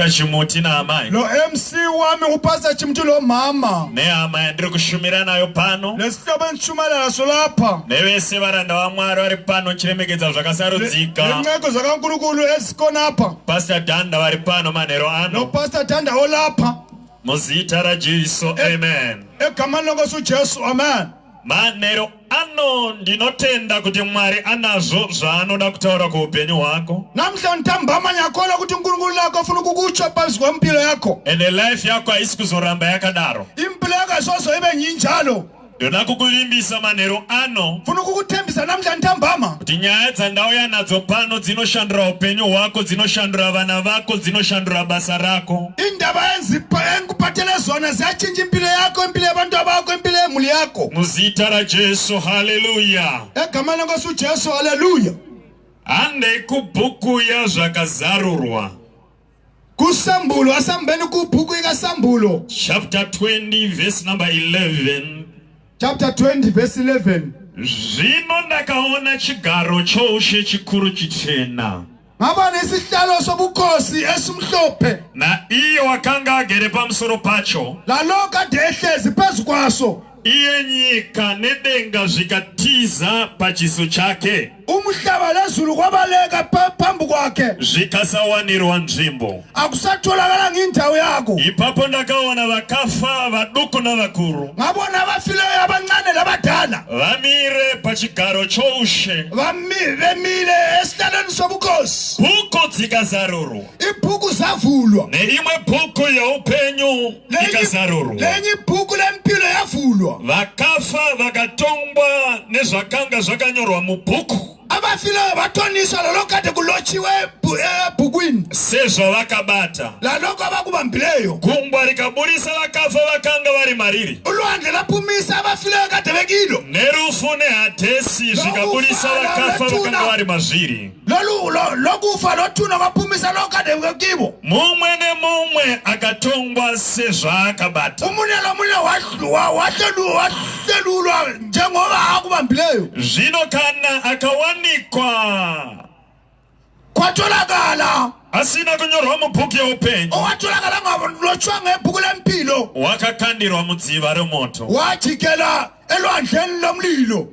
Pastor Chimuti na amai. Lo MC wami upastor Chimuti lo mama. Ne amai ndiri kushumira nayo pano. Lesitoba nshumala solapa. Nevese varanda wa Mwari vari pano chiremekedza zvakasarudzika. Ngeko zvakankulukulu ezikona apa. Pastor Danda vari pano manhero ano. No Pastor Danda olapa. Muzita raJesu, amen. Egama longosu Jesu, amen. Manhero ano ndinotenda kuti Mwari anazvo zvaanoda kutaura kuupenyu hwako. Namhla ntambama nyakola kuti Nkulunkulu lako afuna kukutsha pasi kwempilo yakho. And the life yako haisi kuzoramba yakadaro. Impilo yakho ayisoze ibe njalo. Ndona kukuvimbisa manhero ano. Funa kukuthembisa namhla ntambama. Kuti nyaya dzandauya nadzo pano dzinoshandura upenyu hwako, dzinoshandura vana vako, dzinoshandura basa rako. Indaba engikuphathele zona ziyachinja impilo yakho, impilo yabantu bakho, impilo yemuli yakho. Muzita raJesu, hallelujah. Egama lenkosi uJesu, hallelujah. Ande kubhuku ya zvakazarurwa. Kusambulo asambeni kubhuku ikasambulo. Chapter 20 verse number 11. Chapter 20 verse 11. Zvino ndakaona chigaro choushe chikuru chichena. Ngaba nesihlalo sobukhosi esimhlophe. Na iye wakanga agere pamusoro pacho. Laloka dehlezi phezu kwaso. Iye nyika nedenga zvikatiza pachiso chake. Umhlaba lezulu kwabaleka phambi kwakhe. Zvikasawanirwa nzvimbo. Akusatholakala ngindawo yakho. Ipapo ndakaona vakafa vaduku navakuru. Ngabona abafileyo abancane labadala. Vamire pachigaro choushe. Vemile esihlalweni sobukhosi. Bhuku dzikazarurwa. Ibhuku zavulwa. Neimwe bhuku yaupenyu ikazarurwa. Lenye ibhuku lempilo yavulwa. Vakafa vakatongwa nezvakanga zvakanyorwa mubhuku. Abafileyo bathoniswa lalokade kulochiwe ebhukwini. Sezvo vakabata. Laloko abakubambileyo. Gungwa rikaburisa vakafa vakanga vari mariri. Ulwandle laphumisa abafileyo kade bekilo. Nerufu neHadesi zvikaburisa vakafa vakanga vari mazviri. Lokufa lothuna kwaphumisa lokade bekibo. Mumwe nemumwe akatongwa sezvaakabata. Umunye lomunye wahlelulwa njengoba akubambileyo. Zvino kana akawanikwa kwatholakala asina kunyorwa mubhuku yaupenyu, owatholakala ngalochwa ngebhuku lempilo, wakakandirwa mudziva remoto, wajikela elwandleni lomlilo.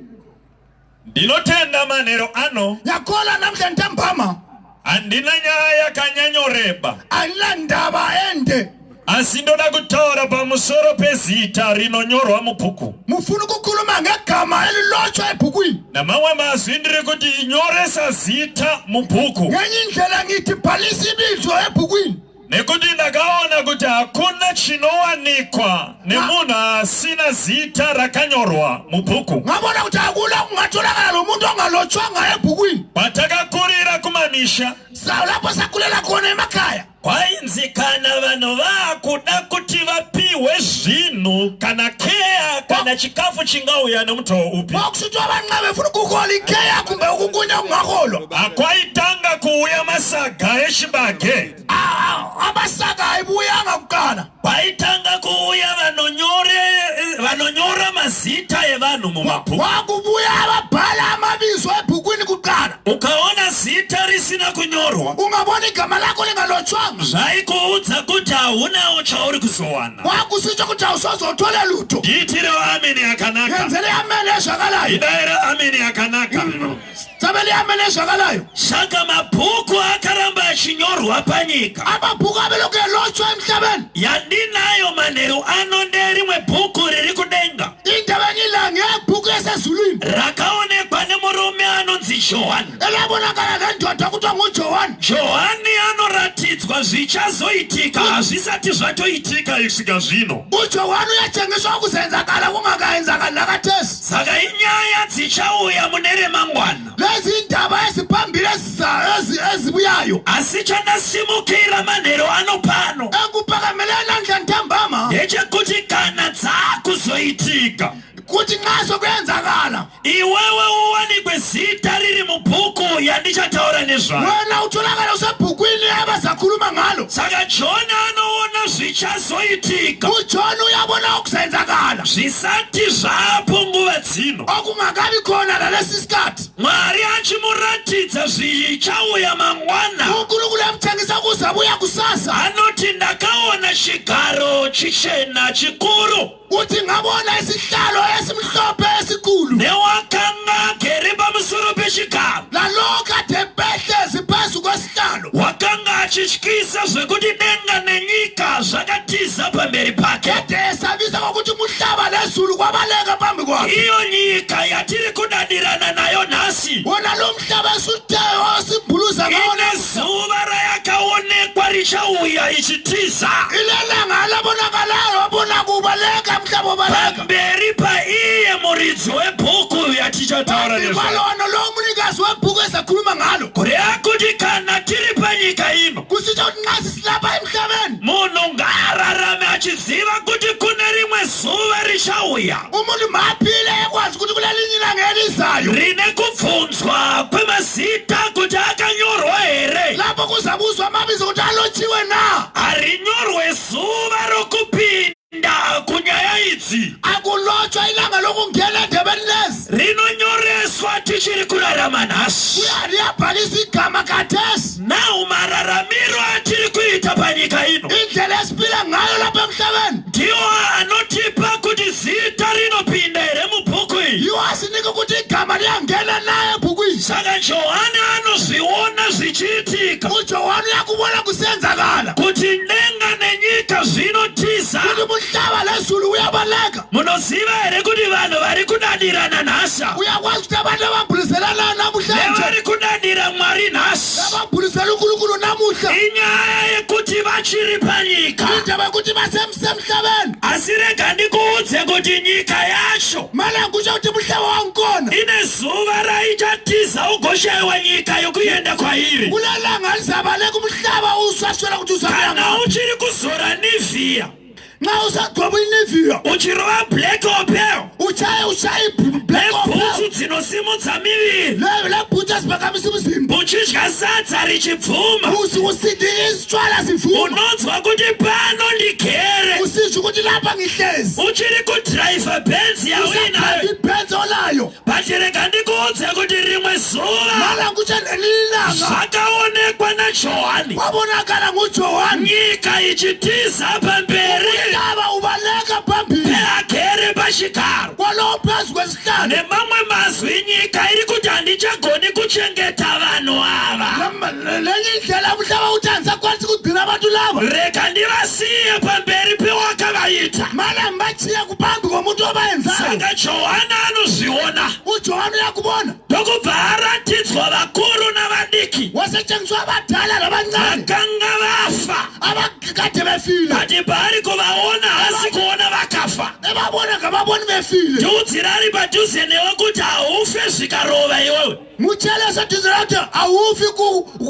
Ndinotenda manhero ano. Yakhola namhla ntambama. Handina nyaya yakanyanyoreba. Andina ndaba ende. Asi ndoda kutaura pamusoro pezita rinonyorwa mubhuku. Mufuna ukukhuluma ngegama elilochwa ebhukwini. Namamwe mazwi ndiri kuti nyoresa zita mubhuku. Ngenye indlela ngithi bhalisa ibizo ebhukwini. Nekuti ndakaona kuti hakuna chinowanikwa nemunhu asina zita rakanyorwa mubhuku. Ngabona kuti akula kungatholakala lomuntu ongalochwanga ebhukwini. Patakakurira kumamisha, lapho sakulela khona emakhaya, kwainzikana vanhu vakuda kuti vapiwe zvinhu kana keya kana chikafu chingauya nemutoo upi. Kwakusitwa abanqabe funa ukuhola ikeya kumbe ukukunya kungaholwa. Akwaitanga kuuya masaga echibage. Amasaga aibuyanga kuqala. Kwaitanga kuuya vanonyora mazita evanhu mumabhuku. Kwakubuya ababhala amabizo ebhukwini kuqala. Ukaona zita risina kunyorwa, ungabona igama lakho lingalochwanga, zvaikuudza kuti haunawo chauri kuzowana. Kwakusitsha kuti awusazothola lutho. Ndiitire ameni yakanaka. Ngenzele ameni ezvakalayo. Idaire ameni yakanaka. Tsabeli ameni ezvakalayo. Saka mabhuku akaramba achinyorwa panyika. Amabhuku abelokhu elochwa emhlabeni. Yandinayo manhero ano nderimwe bhuku riri kudenga. Indaba engila ngebhuku esezulwini. Rakaonekwa nemurume anonzi Johani. Elabonakala nendoda kuthiwa nguJohani. Johani anoratidzwa zvichazoitika hazvisati zvatoitika isvika zvino. uJohani uyatshengiswa kuzenzakala kungakaenzakali nakathesi. Saka inyaya dzichauya mune remangwana. Lezi indaba eziphambili ezibuyayo. Asi chandasimukira manhero ano pano, engikuphakamele namhla ntambama, ndechekuti kana dzakuzoitika, kuti nxa sokwenzakala, iwewe uwanikwe zita riri mubhuku yandichataura nezvayo. wena utholakala usebhukwini abazakhuluma ngalo. Saka John anoona zvichazoitika, uJohani uyabona okuzenzakala zvisati zvapo nguva dzino, okungakabi khona lalesi sikhathi. Mwari achimuratidza zvichauya mangwana. uNkulunkulu emthengisa kuzabuya kusasa. ndabona chigaro chichena chikuru uthi ngabona isihlalo esimhlophe esikhulu newakanga geri pamusoro pechigaro nalowo kade behlezi phezu kwesihlalo wakanga achityisa zvekuti denga nenyika zvakatiza pamberi pake kade esabisa ngokuthi umhlaba nezulu kwabaleka phambi kwakhe iyo nyika yatiri kudadirana nayo nhasi wona lo mhlaba esutheyo osimbuluza ngawo inezuva rayakaonekwa richauya ichitiza ilelanga labonakalayo wabona kubaleka mhlaba ubaleka pamberi paiye muridzi webhuku yatichataura nezvayo kwalona lo munikazi webhuku ezakhuluma ngalo kureva kuti kana tiri panyika ino kusitsho kuti nxa sisilapha emhlabeni munhu ngaararame achiziva kuti kune rimwe zuva richauya umuntu maphile ekwazi ukuthi kulelinye ilanga elizayo rine kubvunzwa kwemazita kuti akanyorwa here lapho kuzabuzwa amabizo kuti alotshiwe na harinyorwe zuva rokupinda kunyaya idzi akulotshwa ilanga lokungena endebeni lezi rinonyoreswa tichiri kurarama nhasi liyabhalisa igama kathesi nawu mararamiro atiri kuita panyika ino indlela esiphila ngayo lapha emhlabeni ndiwo anotipa kuti zita rinopinda here mubhuku iyi yiwo asinika ukuthi igama liyangena naye ebhukwini saka johani anozviona zvichiitika ujohani uyakubona kusenzakala kuti denga nenyika zvinotiza kuti umhlaba lezulu uyabaleka munoziva here kuti vanhu vari kudadirana nhasa uyakwazi ukuthi abantu abambuliselana namhlanje nevari kudadira mwari nhasi abambulisela unkulunkulu namuhla inyaya yekuti vachiri panyika indaba yokuthi basemhlabeni asi rega ndikuudze kuti nyika yacho mala kusho ukuthi umhlaba wangkhona ine zuva raichatiza ugoshayiwa nyika yokuenda kwairi kulelanga lizabaleka umhlaba usaswela ukuthi uzabuyanga kana uchiri kuzora nivhiya nxa usagcoba iniviya uchirova black opel ushaye black nebhutsu dzinosimudza miviri lebhutsu eziphakamisa umzimba uchidya sadza richipfuma usidika izitshwala zivuma unonzwa kuti pano ndigere usisho ukuthi lapha ngihlezi uchiri kudhiraivha bhenzi yawinayo ibhenzi olayo but rega ndikuudze kuti rimwe zuva mala kutsho lelilanga zvakaonekwa najohani wabonakala ngujohani nyika ichitiza pamberi umhlaba ubaleka phambili peagere pachigaro kwalowo phezu kwesihlalo nemamwe mazwi nyika iri kuti handichagoni kuchengeta vanhu ava lenye indlela umhlaba uthi andisakwanisi kugcina abantu laba rega ndivasiye pamberi pewakavaita mala mbachiye kuphambi komuntu obayenzayo saka johani anozviona ujohani uyakubona ndokubva aratidzwa vakuru navadiki wasetshengiswa abadala labancane vakanga vafa abakade befile but paari kuvaona hasi kuona vakafa ebabona ngababoni befile ndiudzira ari padhuze newe kuti haufe zvikarova iwewe mutsheleso tizira kuti awufi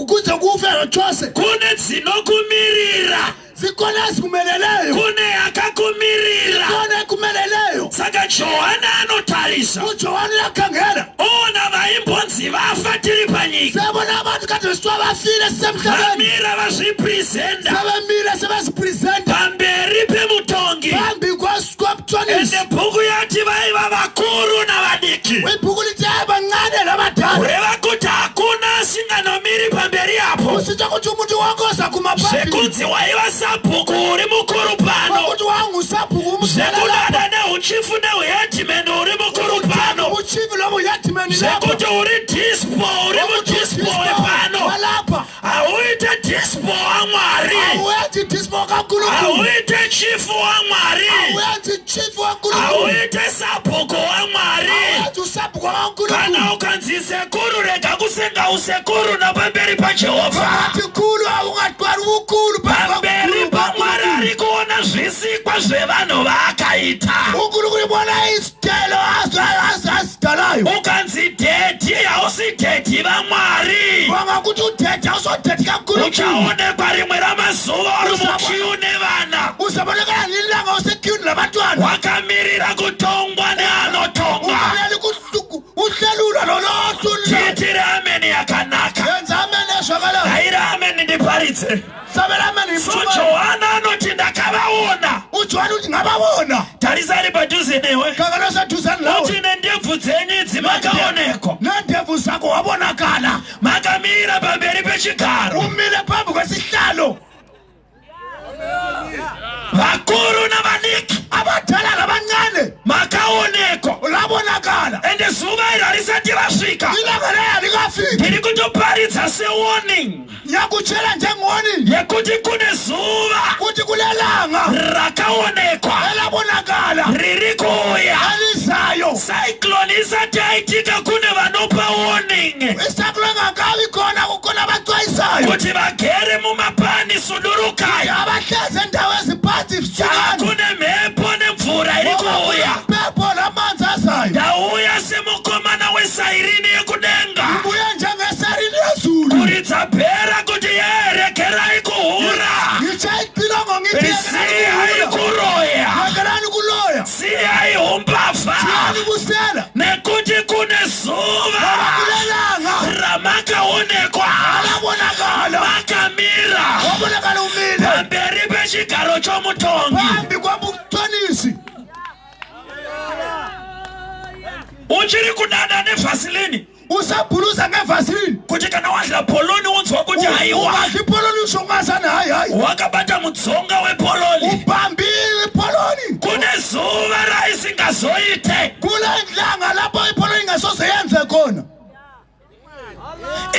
kuze kufe chose kune dzinokumirira zikhona ezikumeleleyo kune yakakumirira khona ekumeleleyo saka johani anotarisa ujohani uyakhangela ona vaimbonzi vafa tiri panyika sebona abantu kade besithiwa bafile sisemhlabeni vamira vazvipresenda sebemile sebezipresenta pamberi pemutongi phambi kwabutshonisi ende bhuku yati vaiva vakuru navadiki ibhuku lithi abancane labadala kureva kuti hakuna asinganomiri pamberi apo usitsho ukuthi umuntu wonke ozaguma phambili zvekunzi waiva sabhuku uri mukuru pano ukuthi wangusabhuku zvekudada neuchifu neuhedhimeni uri mukuru pano uchifi lobuyadimeni zvekuti uri dispo uri mudispo wepano walapha hauite dispo wamwari awuyenzi dispo kankulunkulu hauite chifu wamwari awuyenzi chifu wankulunkulu hauite sabhuku wamwari awuyenzi usabhuku wankulunkulu kana ukanzi sekuru rega kusenga usekuru napamberi pajehovha ati kulu awungatwari ukulu pamberi pamwari ari kuona zvisikwa zvevanhu vaakaita unkulunkulu ibona izithelo azidalayo ukanzi dhedhi hausi dhedhi vamwari wangakuthi udede awusodede kankulunkulu uchaonekwa rimwe ramazuva uri mukiu nevana uzabonekana nilanga usekiyuni labantwana wakamirira kutongwa neanotonga ungaleli uhlelula lolohlulula tiitire ameni yakanaka yenza amene ezwakalayo hairi ameni ndiparidze sabela amene so johani anoti ndakavaona ujohani uthi ngababona tarisari padhuze newe kakanosaduzani lawe uti nendebvu dzenyu dzimakaoneko nendebvu zako wabonakala makamira pamberi pechigaro umile phambi kwesihlalo zuva risati rasvika ilanga leya likafika ndiri kutoparidza sewarning nyakuchela njengwarning yekuti kune zuva kuti kulelanga rakaonekwa elabonakala riri kuuya alizayo cyclone isati yaitika kune vanopa warning isakulo ngakavi kona kukona vatswaisayo kuti vagere mumapani sudurukaya abahleze ndawo eziphansi visukani kune mhepo nemvura iri kuuya pepo lamanzi azayo ndauya semukomana wesairini yekudenga ubuye njengesairini yezulu kuridza bhera kuti yerekerai kuhura ngichayicilongo siyai kuroya ngiyekelani kuloya siyai umbavha siyani kusela nekuti kune zuva kulelanga ramakaonekwa alabonakala makamira wabonakala umile pamberi pechigaro chomutongi pambi kwamutwanisi uchiri kudada nevasilini usabhuluza ngevasilini kuti kana wadla poloni unzwa kuti haiwa ungadli poloni ushongasana hayi wakabata mudzonga wepoloni ubhambile poloni kune zuva raisingazoite kule ndlanga lapho ipoloni ingasoze yenze khona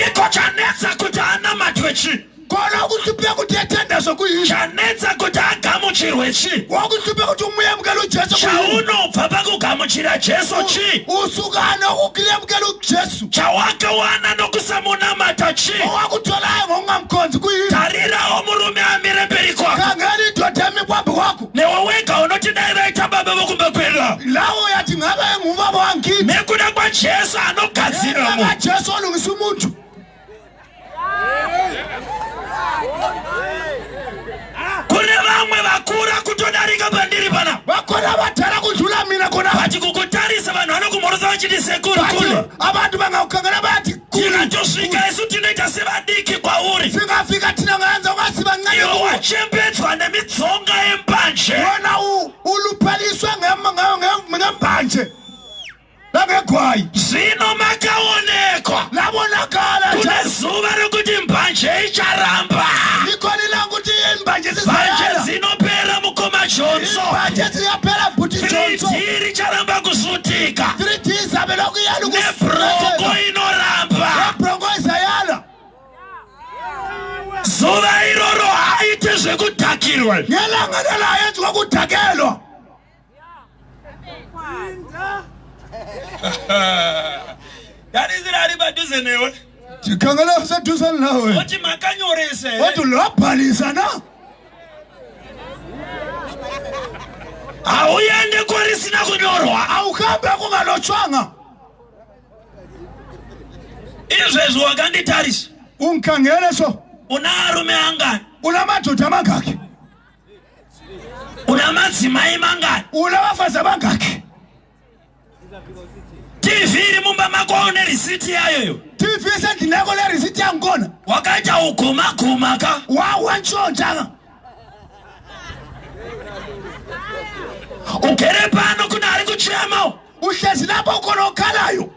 iko chanetsa kuti anamatwe chi kona ukuhluphe kuti ethendezo kuyini chanetsa kuti agamuchirwe chi wakuhluphe kuti umuyamukela ujesu kuyini chaunobva pakugamuchira jesu chi usukana ukuyamukela ujesu chawakawana nokusamunamata chi owakutholayo ngokungamkhonzi kuyini tarirawo murume amire mberi kwako khangela indoda emi phambi kwakho newe wega unoti dai vaita baba vokumbe kwera lawo uyathi ngabe engubaba wangithi nekuda kwajesu anogadzira munhu jesu olungisa umuntu kune vamwe vakura kutodarika pandiri pana vakhona vadala kudlula mina khona vati kukutarisa vanhu vanokumhorosa vachiti sekuru kule abantu bangakukhangela bayathi tikatosvika isu tinoita sevadiki kwauri singafika thina ngayenza ungasi bancane iwe wachembedzwa nemidzonga yembanje wona uluphaliswe ngembanje langegwayi zvino makaonekwa labonakala kune zuva rekuti mbanje icharamba ikoni langu kuti imbanje mbanje zizayala dzinopera mukoma jonso imbanje ziyaphela bhuti jonso 3D richaramba kusutika 3D izabe lokhu iyala nebrongo inoramba ebrongo izayala zuva iroro haite zvekudhakirwa ngelanga nela yenziwa kudhakelwa yarizira ari padhuze newe tikhangela seduzane nawe oti makanyorese wathi lwabhalisa na hauyende korisina kunyorwa awuhambe kungalotshwanga izvezvi wakanditarisa ungikhangele so una arume angani unamadoda amangakhi una madzimai mangani unabafazi abangakhi TV iri mumba mako une risiti yayoyo TV esendlini yakho le risiti yangikona wakaita uguma ka wawantshontsha ugere pano kuna ari kuchema uhlezi lapho ukhona okhalayo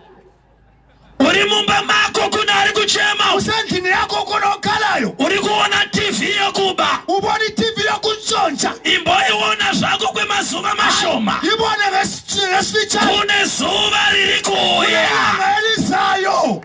uri mumba mako kuna ari kuchema usendlini yakho ukhona okhalayo uri kuona TV yokuba ubona iTV yokuntshontsha imboiona zvako kwemazuva mashoma ibone ngesifitshane kune zuva riri kuuya elizayo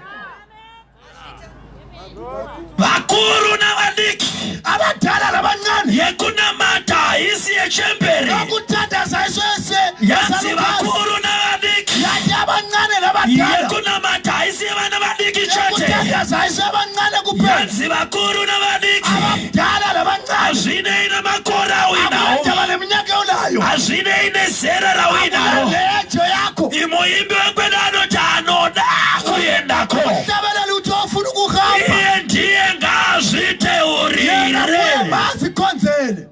vakuru navadiki abadala nabancane yekunamata haisi yechemberi yokuthandaza isese yatsi vakuru navadiki yathi abancane nabadala yekunamata haisi yevana vadiki chete yokuthandaza ise abancane kuphela yatsi vakuru navadiki abadala nabancane hazvinei namakore awinawo abantu abaneminyaka ewulayo hazvinei nezera rawinawo lejo yakho imuimbi wekwena anoti anoda kuendako hlabelela uthi ofuna ukuhamba iye ndiye ngazviteurire mazikhonzele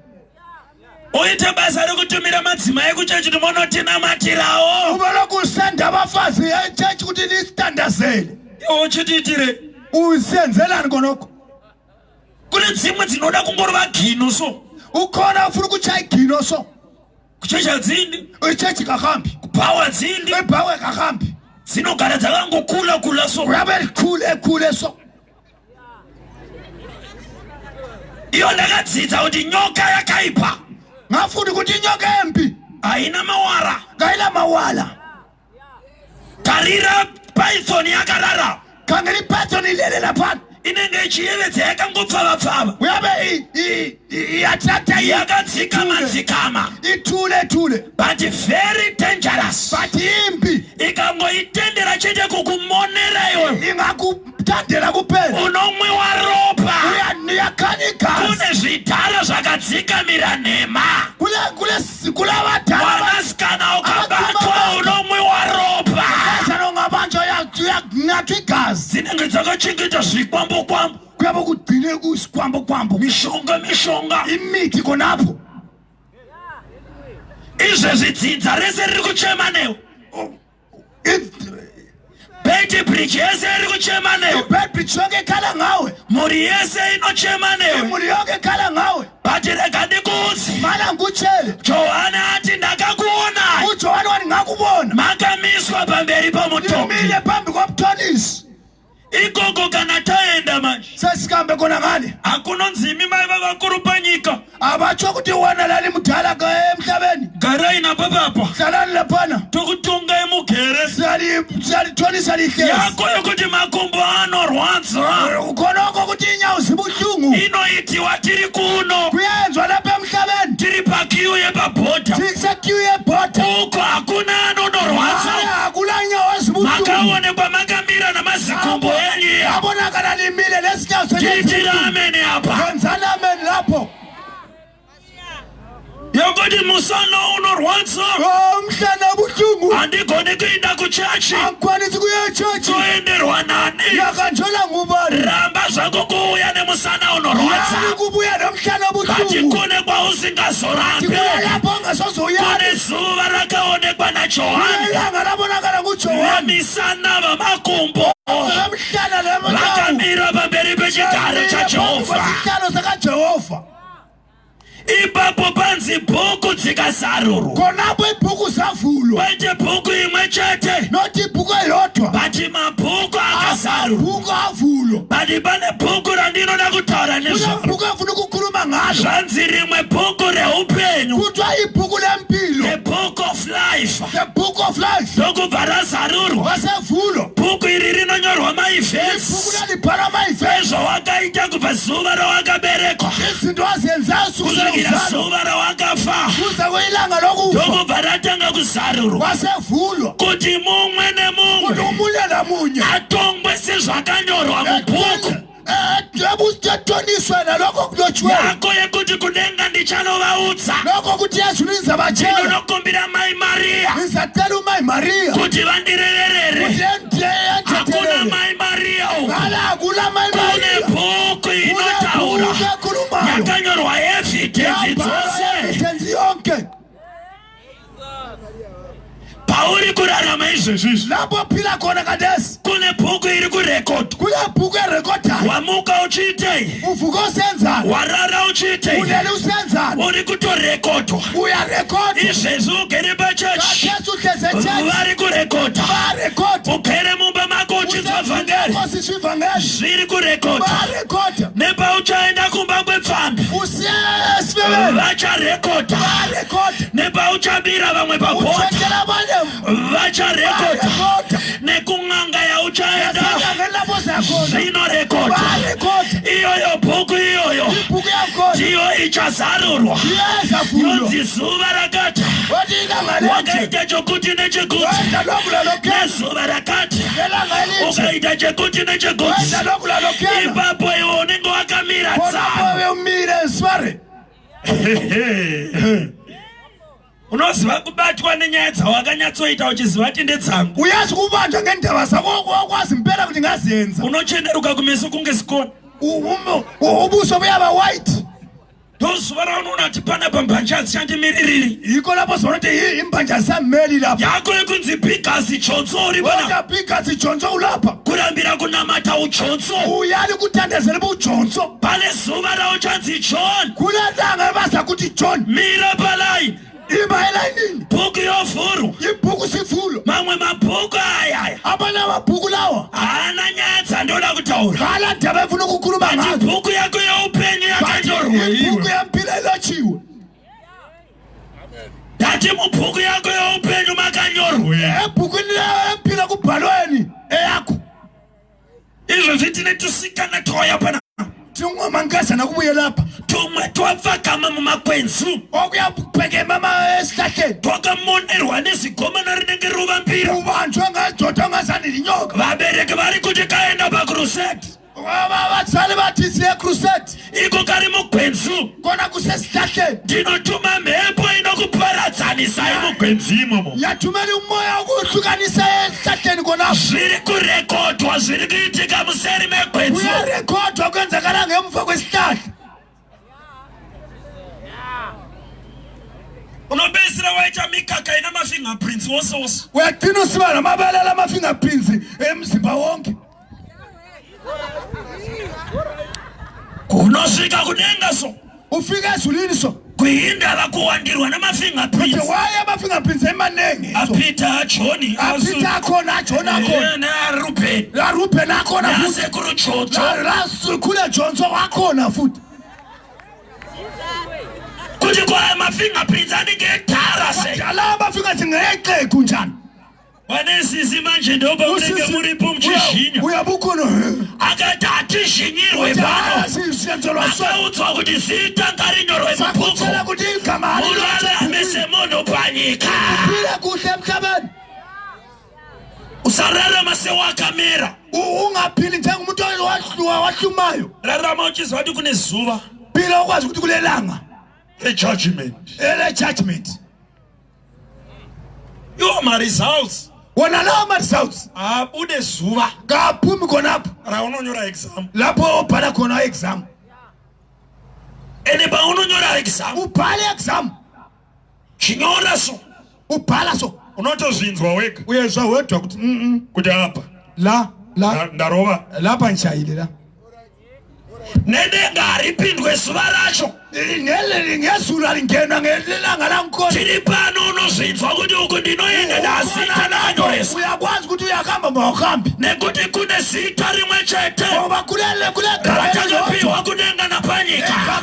uite basa rekutumira madzimai kuchechi kuti munotinamatirao ube lokhu usenda abafazi echechi kuti nisitandazele iwe uchitiitire usenzelani konokho kune dzimwe dzinoda kungorova gino so ukhona ufuna ukuchaya igino so kuchecha dzindi ichechi kahambi kubhawa dzindi ebhawe kahambi dzinogara dzakangokula so urabe likhule so iyo ndakadzidza kuti nyoka yakaipa ngafuni ukuthi inyoka embi haina mawara ngayila mawala tarira python yakarara khangela iphathon ilele lapha inenge chiyevedzeka ngopfava uyabe i-attracta yakadzikama ithule but very dangerous, but imbi ikangoitendera chete kukumonera iwe ingakuthandela kuphela unomwiwa ropa, uyakhanya igazi kune zvitara zvakadzikamira nhema, kula vadala mwanasikana ukabatwa unomwiwa ropa, ungabanjwa uyakunathwa igazi dzinenge dzakachengeta zvikwambokwambo, kuyabe kugcine kusikwambokwambo mishonga imithi konapho izvezvi dzinza rese riri kuchema newe, beti bridge yese iri kuchema newe, ibhedbridge yonke ikhala ngawe mhuri yese inochema newe, imuli yonke ikhala ngawe but rega ndikuudze, mana ngikutshele Johani ati ndakakuona uJohane wani ngakubona makamiswa pamberi pamutongi, imile phambi komthonisi ikoko kana taenda manje sesikambe khona ngani akunonzimi mai vavakuru panyika abatsho ukuthi wona lali mudala emhlabeni garai napapapa hlalani laphana tokutunga emugere siyalithonisa lihlezi yako yokuti makumbo anorwadza khonoko ukuthi inyawo zibuhlungu inoitiwa tiri kuno kuyenzwa lapha emhlabeni tiri pakiu yepabhodha sisekiu yebhoda uko hakuna anonorwadza, akula nyawo ezibuhlungu makaonekwa makamira namazikumbo enyu abonakala limile lesinyawo titira ameni apa yenzani ameni lapho yokuti musana unorwadza umhlana buhlungu handigoni kuenda kuchachi angikwanisi kuya echechi toenderwa nani yakanjola ngubani ramba zvako kuuya nemusana unorwadza kubuya nomhlana kati buhlungu kune kwausingazorambe, kuya lapho ungasozoyala kune zuva rakaonekwa naJohani ilanga labonakala nguJohane vemisana vamakumbo nomhlana lemoto vakamira pamberi pechigaro chaJehovha, isihlalo sakaJehova ipapo panzi bhuku dzikazarurwa, khonapho ibhuku zavulwa kwete bhuku imwe chete nothi ibhuku eyodwa bati mabhuku akazarurwa, amabhuku avulwa bati pane bhuku randinoda kutaura nezvaro, ibhuku afuna ukukhuluma ngalo zvanzi rimwe bhuku reupenyu, kuthiwa ibhuku lempilo the book of life, the book of life ndokubva razarurwa. wasevulwa Bhuku iri rinonyorwa ibhuku maivhesi lalibhala maivhesi ezvawakaita kubva zuva rawakaberekwa izinto azenzayo kusvikira kusukela zuva rawakafa, kuze kwilanga lokufa ndokubva ratanga kuzarurwa wasevulwa kuti mumwe kuti nemumwe umunye namunye atongwe sezvakanyorwa mubhuku ebusitoniswe nalokho kulotshiweyo yako yekuti kudenga ndichanovaudza. lokho kuti yesu lizabatshela ndinokumbira mai Mariya lizatela umayi mariya kuti vandirerere, kuti hakuna yenthetelele mai Mariya uku, ngala akula mayi kune mariya bhuku inotaura ekhulumayo yakanyorwa evidhenzi dzose evidenzi yonke pauri kurarama izvezvizvi. lapho phila khona kadesi Kune bhuku iri kurekodwa, kule bhuku erekhodayo wamuka uchiitei, uvuka usenzani warara uchiitei, ulele usenzani uri kutorekodwa uyarekhoda izvezvi ugere pachechi kathesi uhleze echechi vari kurekodha, barekhoda ugere mumba mako uchinzwa vhangeri usivangeli zviri kurekodha, barekhoda nepauchaenda kumba kwepfambi usiyesiveveni vacharekodha, barekhoda nepauchabira vamwe pabhodha uthekela abanye vacharekodha, barekhoda nekung'anga yauchaenda esangangeni lapho zakhona zvinorekodha. barekhoda Iyoyo bhuku iyoyo ibhuku yakhona ndiyo ichazarurwa, iyezavulwa yonzi zuva rakati wathi ilanga lenje wakaita chokuti nechekuti, wenda lokulalokela nezuva rakati elanga elinje ukaita chekuti nechekuti, wenda lokulalokela ipapo iwe unenge wakamira tsana. khonapho umile sware Unoziva kubatwa nenyaya dzawakanyatsoita uchiziva kuti ndedzangu, uyazi kubanjwa ngendaba zakho wakwazi mpela kuti ngazenza unocheneruka kumeso kunge sikoni, ubuso buyaba white ndozuva raunoona kuti panapa mbanjazi chandimiriri yikho lapho zona ukuthi imbanja zisammeli lapho yako yekunzi bhigasi chonso uri pana kodwa bhigasi jonso ulapha kurambira kunamata uchonso, uyali kuthandazela bujonso pane zuva rauchanzi John, kule langa baza kuti John mira palaini, imba elayinini bhuku yovhurwa, ibhuku sivulo mamwe mabhuku ayaya abanye amabhuku lawa haana nyaya dzandoda kutaura, ngala ndaba efuna ukukhuluma ati ngazo bhuku yako yeupenyu yakanyorwa ibhuku iwe, yempilo elotshiwe ndati mubhuku yako yeupenyu makanyorwa ebhukwini lempilo esibhalweni eyakho izvo zvitine tusikana twaya pana tingamankazana kubuye lapha tumwe twapfakama mumakwenzi okuyabheke mama esihlahleni twakamonerwa nezigomana rinenge ruva mbiri ubanjwe ngadoda ngazani linyoka vabereki vari kuti kaenda pakrusedi vazali bathi siye crusade iko kari mugwenzi kona kusesihlahleni ndinotuma mhepo inokuparadzanisai mugwenzi imomo yathumela umoya ukuhlukanisa esihlahleni konapho zviri kurekodwa zviri kuitika museri megwenzi uyarekhodwa kwenzakala ngemva kwesihlahla unopedzisira waita mikaka ina mafingerprints wose wose uyagcina usiba namabalala amafingerprints emzimba wonke unosvika kudenga so ufika ezulwini so kuhindala kuwandirwa namafingerprints waye amafingerprints emanengi apita ajoni apita akhona ajoni akhona aruben akhona futhi nasekuru jojo khule jonzo wakhona futhi kuti kwa amafingerprints anenge edhara se alaba fingerprints ngeqequ njani wanesisi manje ndoba unenge muripo mchizhinya uyabukhona akati atizhinyirwe pano akaudzwa kuti zita ngarinyorwe mubhuku kuti igama urarame semunhu panyika kuhle emhlabeni usararama sewakamera ungaphili njengomuntu wahlumayo rarama uchizwa kuti kune zuva phila ukwazi ukuthi kulelanga judgment iwo ma-results wona lawo ma-results abude zuva kaphumi khonapho raunonyora exam lapho ubhala khona exam ene paunonyora exam ubhala exam chinyora so ubhala so unotozvinzwa wega uyezwa wedwa kuti kuti apa la ndarova lapha nishayile la nedenga haripindwe zuva racho ngezulu alingenwa ngelanga langikhona tiri pano unozvinzwa kuti uku ndinoenda nazita nanyoresa uyakwazi ukuthi uyakuhamba mawuhambi nekuti kune zita rimwe chete ngoba ratakapiwa kudenga napanyika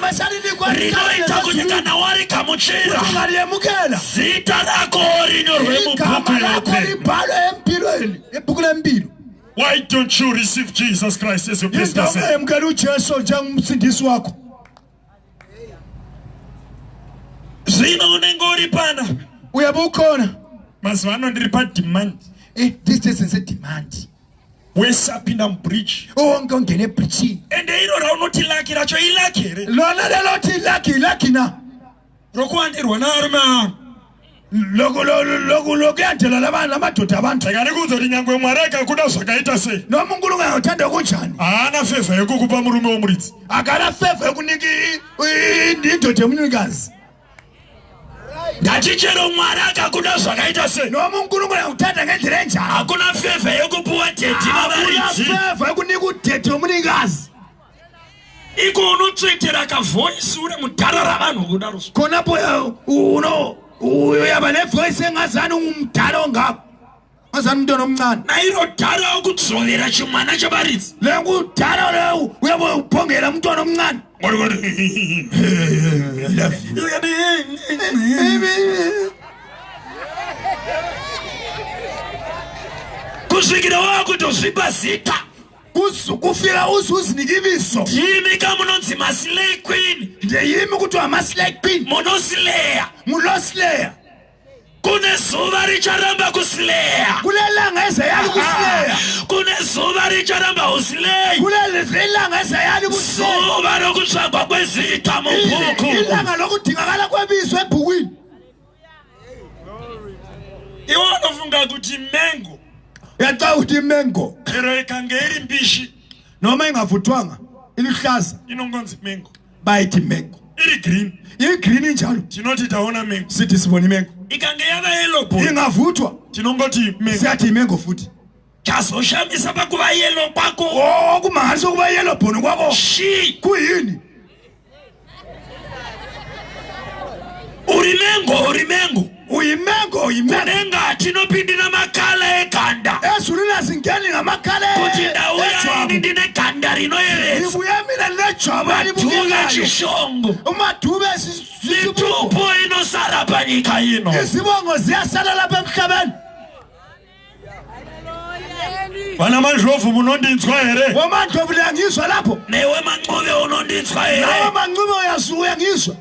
rinoita kuti kana wari kamuchira ungaliyemukela zita rako rinyorwe mubhuku lakho libhalwe empilweni ebhuku lempilo. Why don't you receive Jesus Christ as your personal Savior? Zvino unenge uri pana uyabukhona mazuva ano ndiri pademand this is a demand wese apinda mubridge onke ongene ebridge ende iro raunoti laki racho ilaki here lona leloti ilaki na rokuwandirwa narume anu lokhu yandela lamadoda abantu takarikuudza kuti nyangwe mwari akakuda zvakaita sei noma unkulunkulu angathanda kunjani haana fevha yekukupa murume womuridzi akana fevha yekunika indoda yomunikazi ndati chero mwari akakuda zvakaita sei noma unkulunkulu angakuthanda ngendlela enjani hakuna fevha yekupuwa dhedhi navaridzi fevha yekunika udhedhi yomunikazi iko unotsvetera kavoisi uri mudhara ravanhu kudaro khonapo uyaba nevoice engazani ungumdala ongapha ngazani umntwana omncane nairo dhala ukudzovera chimwana chavaridzi lengudala leyo uyabe uphongela umntwana omncane kusvikira wakutozvipa zita kufika uzuzinike ibizo yimi kamunonzi maslay queen ndeyimi kuti wamaslay queen monosileya mulosileya kune zuva richaramba kusileya kulelanga ezayali kusileya kune zuva richaramba usileyi kulelanga ezayali kusileya zuva rokutsvagwa kwezita mubhuku ilanga lokudingakala kwebizo ebhukwini iwo anofunga kuti mengo yaxa ukuthi imengo ero ikange iri mbishi noma ingavuthwanga iluhlaza inongonzi mengo bayithi mengo iri green igreen njalo tinoti taona mengo sithi sibona imengo ikange yava yellow boy ingavuthwa tinongoti mengo siyathi imengo futhi chazoshamisa pakuva yellow kwako kumangalisa ukuba yellow bone kwako shi kuyini uri mengo uyimengo kunenga tinopindira makala eganda ezulwini azingeni ngamakala kuti ndauya ini ndine ganda rinoyevedza ibuya mina linejwaba madhuve chishongo umadhuve mitupo inosara panyika ino izibongo ziyasala lapha emhlabeni Bana mandlovu munondinzwa here. Wamandlovu uyangizwa lapho. Newe Manxube unondinzwa here. Nawe Manxube uyangizwa.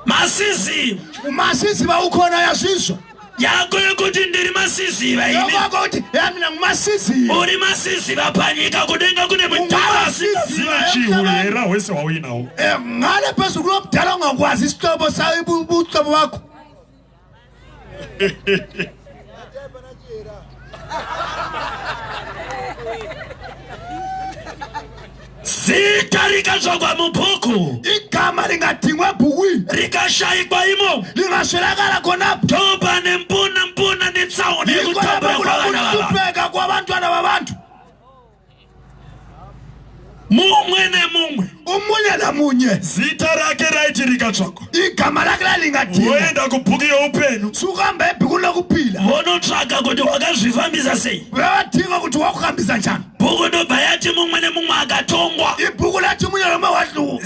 Masisi. Umasisi ba ukhona uyazizwa. Yakho ukuthi ndiri masisi ba yini. Yakho ukuthi mina ngumasisi. Uri masisi baphanyika kudenga kune mdala sichihulera wese wawinawo. Ngale phezulu kulomdala ongakwazi isihlobo sayo ubuhlobo wakho. Zita likazogwa mubhuku. Igama lingadingwa ebhukwini. Likashayikwa imo. Lingaswelakala khonapho. Thoba nempuna netsawo nekuthobeka kwabantwana babantu. Mumwe nemunye. Umunye namunye. Zita lakhe rayithi likatswakho. Igama lakhe lalingadingwa. Wenda kubhuku yophenu. Sukuhamba ebhukwini lokuphila. Bona utraga ukuthi wakazvifambisa sei. Uyadinga ukuthi wakuhambisa njani. Bhuku ndobva yathi mumwe nemunye akatongwa. Ibhuku lathi umunye noma wadlu.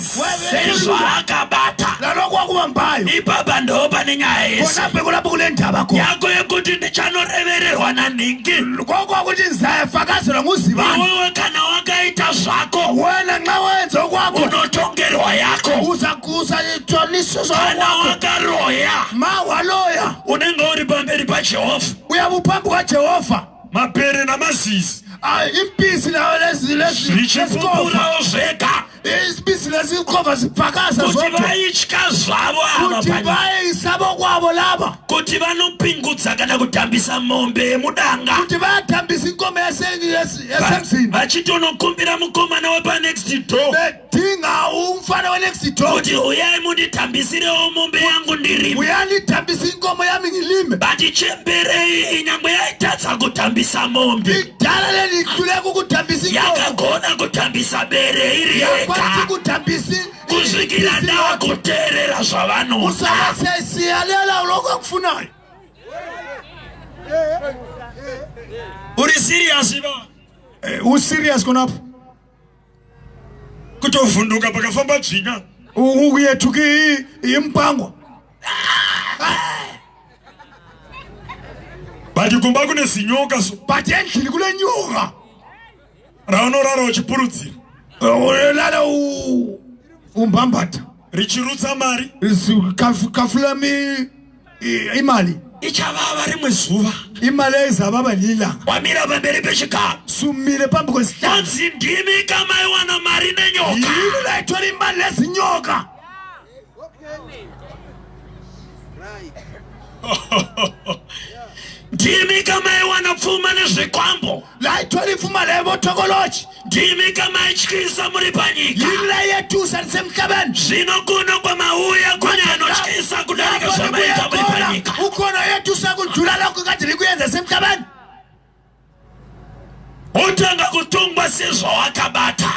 Sezwa akabata. Lalokhu wakubambayo. Ipapa ndoba nenyaya yesi. Khonapho kulapho kule ndaba khona. Yakho yokuthi ndichanorevererwa naningi. Koko ukuthi ngizayafakazelwa nguzibani. Iwewe kana wakaita zvako. Wena nxa wenza okwakho. Unotongerwa yakho. Uzakuza itholiso kana wakaroya. Ma waloya. Unenge uri pamberi paJehovha. Uyabuphambi kwaJehova. Mapere namasisi. Impisi nayo Zvichipupurawo zvega. Impisi lezikhova ziphakaza kuti zonke. vaitya zvavo ava Kuti bayisabo kwabo laba. Kuti vanopingudza kana kudhambisa mombe yemudanga. Kuti bayadhambisa inkomo yasemzini. Vachitonokumbira mukomana wepanext door. Bedinga umfana wenext door. Kuti uyai mundidhambisirewo mombe yangu ndirime. Uyandidhambisa inkomo yami ngilime. Bati chemberei nyangwe yaitadza kudhambisa mombe. Idala lelihluleka ukudhambisa inkomo. Yakagona kudhambisa bere iri yega. Kusvikira ndakuteerera zvavanoda. Usasiyalela uloko akufunayo. Uri serious ba? Userious khonapho. Kutovhunduka pakafamba dzvina. Ukuyethuki impango. Bati kumba kune zinyoka so. Bati endlini kule nyoka. Raunorara uchipurudzira. Ulala umbambata. Richirutsa mari. Kafula imali. Ichavava rimwe zuva. Imali izababa lilanga. Wamira pamberi pechigaro. Sumile pambi kwesihlalo. Onzi ndimi kama iwana mari nenyoka. Yini layithola imali lezinyoka. Ndimi kama iwana pfuma nezvikwambo. Layithola ifuma lebothokoloji. Ndimi kama ityisa muri panyika. Yini layetusa lisemhlabeni. Zvino kuno kwamauya kune anotyisa kudarika zvamaita muri panyika. Ukhona yetusa kudlula lokho kade likuyenza semhlabeni. Utanga kutungwa sizvo wakabata.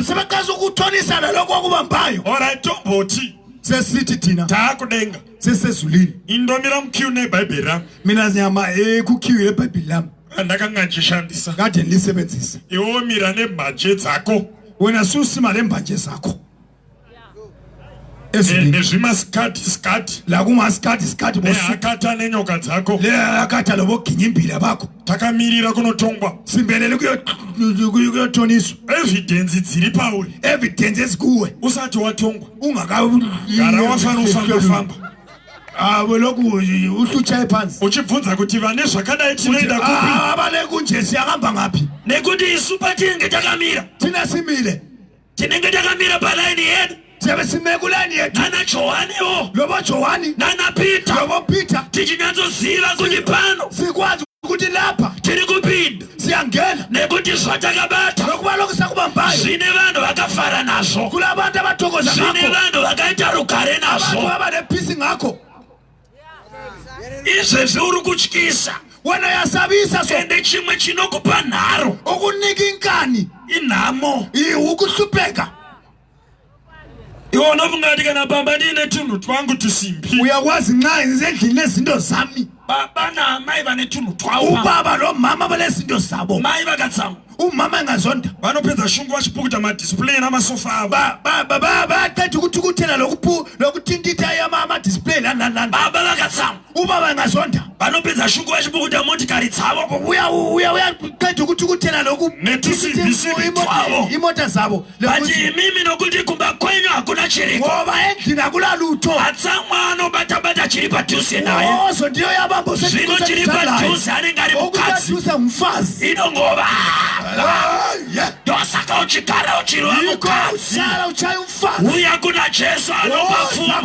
Sebekaza ukuthonisana lokho okubambayo. Alright tomboti. Sesithi thina takudenga sesezulini. Indomira mkhiwu neBhayibheli rami. Mina nyama kukhiwu leBhayibheli lami. Andakangajishandisa. Kade nilisebenzisa. Iwo mira nembanje dzako. Wena susima lembanje zakho. Nezvimasikati la kumasikati neakata nenyoka dzako. Le akata lobo ginyimbira bakho. Takamirira kunotongwa. Simbelele kuyotoniswa. Evidence dziri pauri. Evidence ezikuwe. Usati watongwa. Gara wafana ufamba. Lokhu uhlutsha phansi. Uchibvunza kuti vane zvakadai tinoenda kupi? Abale kunje siyahamba ngapi? Nekuti isupa tinenge takamira. Tina simile. Tinenge takamira palaini yedu. Sebesimekula yetu. Nana Johani wo. Lobo Johani. Nana Peter. Lobo Peter. Tichinyanzoziva kuti pano. Sikwazi kuti lapha. Tiri kupinda. Siyangena. Nekuti zvatakabata. Nokuba lokhu sakubambayo. Zvine vanhu vakafara nazvo. Kula abantu abathokoza ngakho. Zvine vanhu vakaita rugare nazvo. Abantu abanephisi ngakho. Izvezvi uri kutyisa. Wena yasabisa so. Ende chimwe chinokupa nharo. Ukunika inkani. Inhamo. Ukuhlupheka. Iwo unofunga kuti kana baba ndine tunhu twangu tusimbi. Uyakwazi nxa endlini nezinto zami. bana mai vanetunu twa ubaba lo mama balezinto zabo mai vakatsamwa umama engazonda vanopedza shungu vachipukuta madisplay namasofa avo baqeda ukuthukuthela lokutintitha ama-display nananani baba vakatsamwa ubaba engazonda vanopedza shungu vachipukuta motikari dzavo uyaqeda ukuthukuthela imota zabo but imimi nokuti kumba kwenyu hakuna chiriko ngoba endlini akulalutho atsamwa anobatabata chiri padhuze naye ozo ndiyo yabambo zvino chiri padhuze anenge ari mukadzi umfazi inongova ndosaka uchigara uchirwa mukadzi uya kuna Jesu anobafuma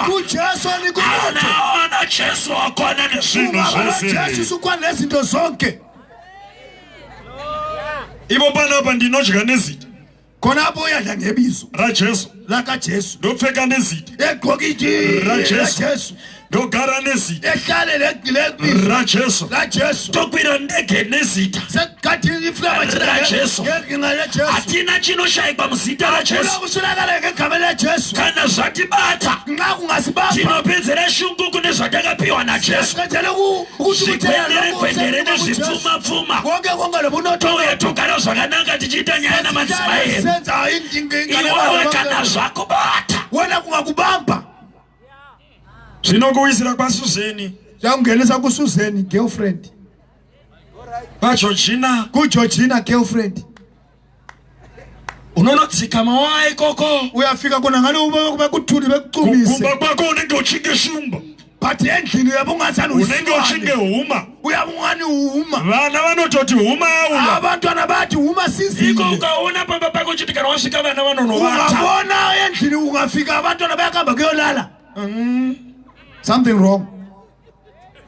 anaona Jesu akwana nezvinhu zvese ivo panapa ndinodya nezita konapo uyadla ngebizo raJesu lakaJesu ndopfeka nezita egqokiti raJesu ndogara nezita ehlale raJesu tokwira ndege nezita raJesu hatina chinoshayikwa muzita raJesu kana zvatibata tinopedzera shungu kune zvatakapiwa naJesu zvikwendere nezvipfumapfuma touya togara zvakanaka tichiita nyaya namadzimai edu iwewe kana zvakubata wena kungakubamba zvinokuwisira kwaSuzeni zvakungenisa kuSuzeni girlfriend kuGeorgina girlfriend unonodzika mawa ikoko uyafika kona ngale ubekuthuli bekucumise kumba kwako unenge uchinge shumba but endlini uyabungathana unenge uchinge huma uyabungani huma vana vanototi huma yaula abantwana bathi huma sizile iko ukaona pamba pako chiti kana wasvika vana vanonovata ungabona endlini ungafika abantwana bayakamba kuyolala something wrong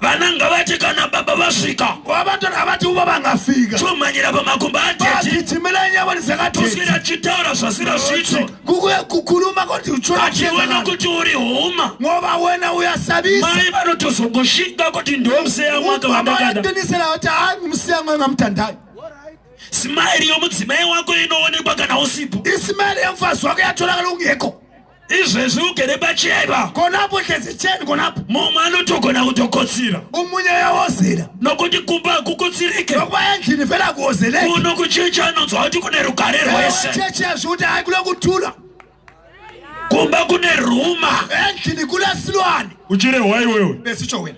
vana ngavati kana baba vasvika abantwana abati ubaba angafika chomanyira pamakumba atete nyama tusvira chitaura zvasira zvito kukhuluma kuti uchiona kuti uri huma ngoba wena uyasabisa mai vanotozongoshinga kuti ndomseya mwaka vandakada kuti hayi ngumseya mwanga mtandai simairi yomudzimai wako inoonekwa kana usipo isimairi yemfazi wako yatholakala ungekho izvezvi ugere pachaiva konapo hlezi cheni konapo mumwe anotogona kutokotsira umunye uyawozela nokuti kumba kukotsirike nokuba endlini vele akuwozeleke kuno kuchecha anonzwa kuti kune rugare rwese cheche zvukuti hayi kule kuthula kumba kune ruma endlini kule silwane uchire wai wewe besitsho wena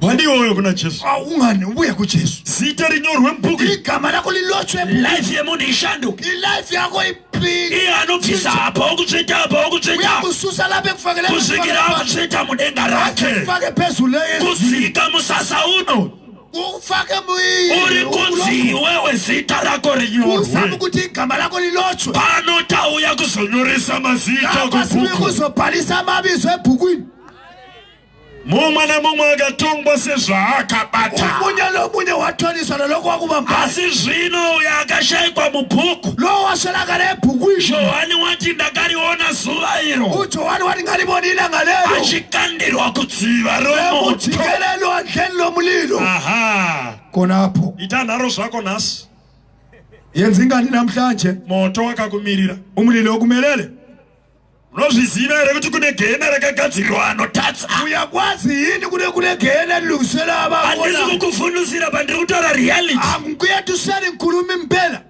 wadi wewe kuna Jesu ungani ubuye kuJesu zita rinyorwe mbuku igama lakho lilotshwe life yemunhu ishanduke ilife yakho iyanobvisa apa okutsveta uyakususa lapha ekufakele kusvikira akutsveta mudenga rake ufake phezulu kudzika musasa uno ufake uri kunzi wewe zita rako rinyorwe ukuthi igama lakho lilotshwe pano tauya kuzonyoresa mazita kubhuku kuzobhalisa amabizo ebhukwini mumwe nemumwe akatongwa sezvaakabata umunye nomunye wathoniswa nalokho wakubamba asi zvino uyo akashayikwa mubhuku lo waswelakala ebhukwini Johani wati ndakariona zuva iro uJohani wati ngalibona ilanga lelo achikandirwa kudziva romoto jikelelo andleni lomlilo aha konapho itanharo zvako nhasi yenza ingani namhlanje moto wakakumirira umlilo ukumelele unozviziva here kuti kune gena rakagadzirirwa anotadza uyakwazi yini kune gena lilungisela ababona handisi kukufunisira pandiri kutaura reality angikuyetuseni ngikhuluma impela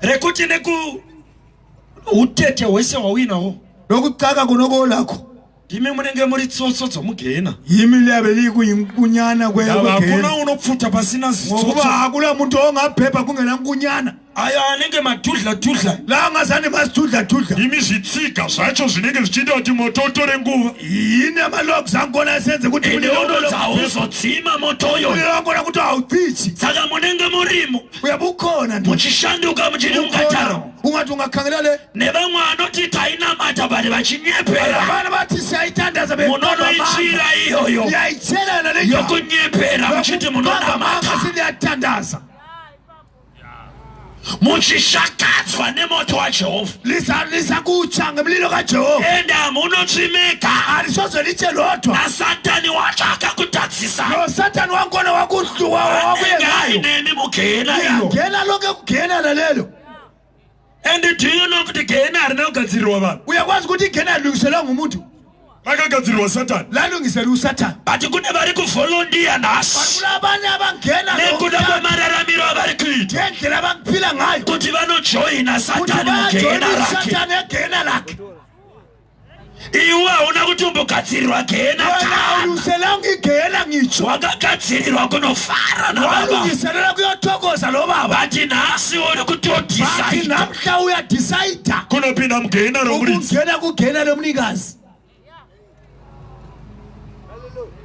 rekuti utete hwese hwawinawo lokucaka kunoko lakho ndimi munenge muri tsotso dzomugena yimi liyabe likuyinkonyana hakuna unopfuta pasina ngokuba hakuna muntu ongabhebha kungena nkunyana aya anenge madhudla la angazani masidudla imi zvitsika zvacho zvinenge zvichiita kuti moto utore nguva yini amalogs angona asenze kuti uzodzima motoyo angona kuti haucichi saka munenge murimo uyabukhona muchishanduka muchiri mukataro ungati ungakhangelela le nevamwe anoti tainamata bari vachinyepera vana vati siyaitandaza munonoichira iyoyo yaichelana yokunyepera muchiti munonamata yatandaza muchishakadzwa nemoto waJehovha lisakutsha ngemlilo kaJehovha ende hamunotsvimeka alisozolitshelodwa nasatani wacho akakutadzisa nosatani wangona wakuyengaineni mugena iyo gena lonke kugena lalelo and do you know kuti gena harina kugadzirirwa vanhu uyakwazi kuti igena lilungiselwa ngumuntu vakagadzirwa Satani lalungisela uSathane. but kune vari kuvolontiya nasi Kulabanye abangena nekuda kwamararamiro avari kuita ngendlela abaphila ngayo kuti vanojoina ukuthi Satani mugehena bajoyina rake. uSathane egena lakhe. Iwe hauna kutombogadzirirwa gehena Wena kana awuluselanga igena ngitsho. wakagadzirirwa kunofara nababa Walungiselela kuyothokoza lo baba. but nhasi uri Bathi kutodecide namhla uyadecide kunopinda mugehena romuridzi ukungena kugena lomnikazi.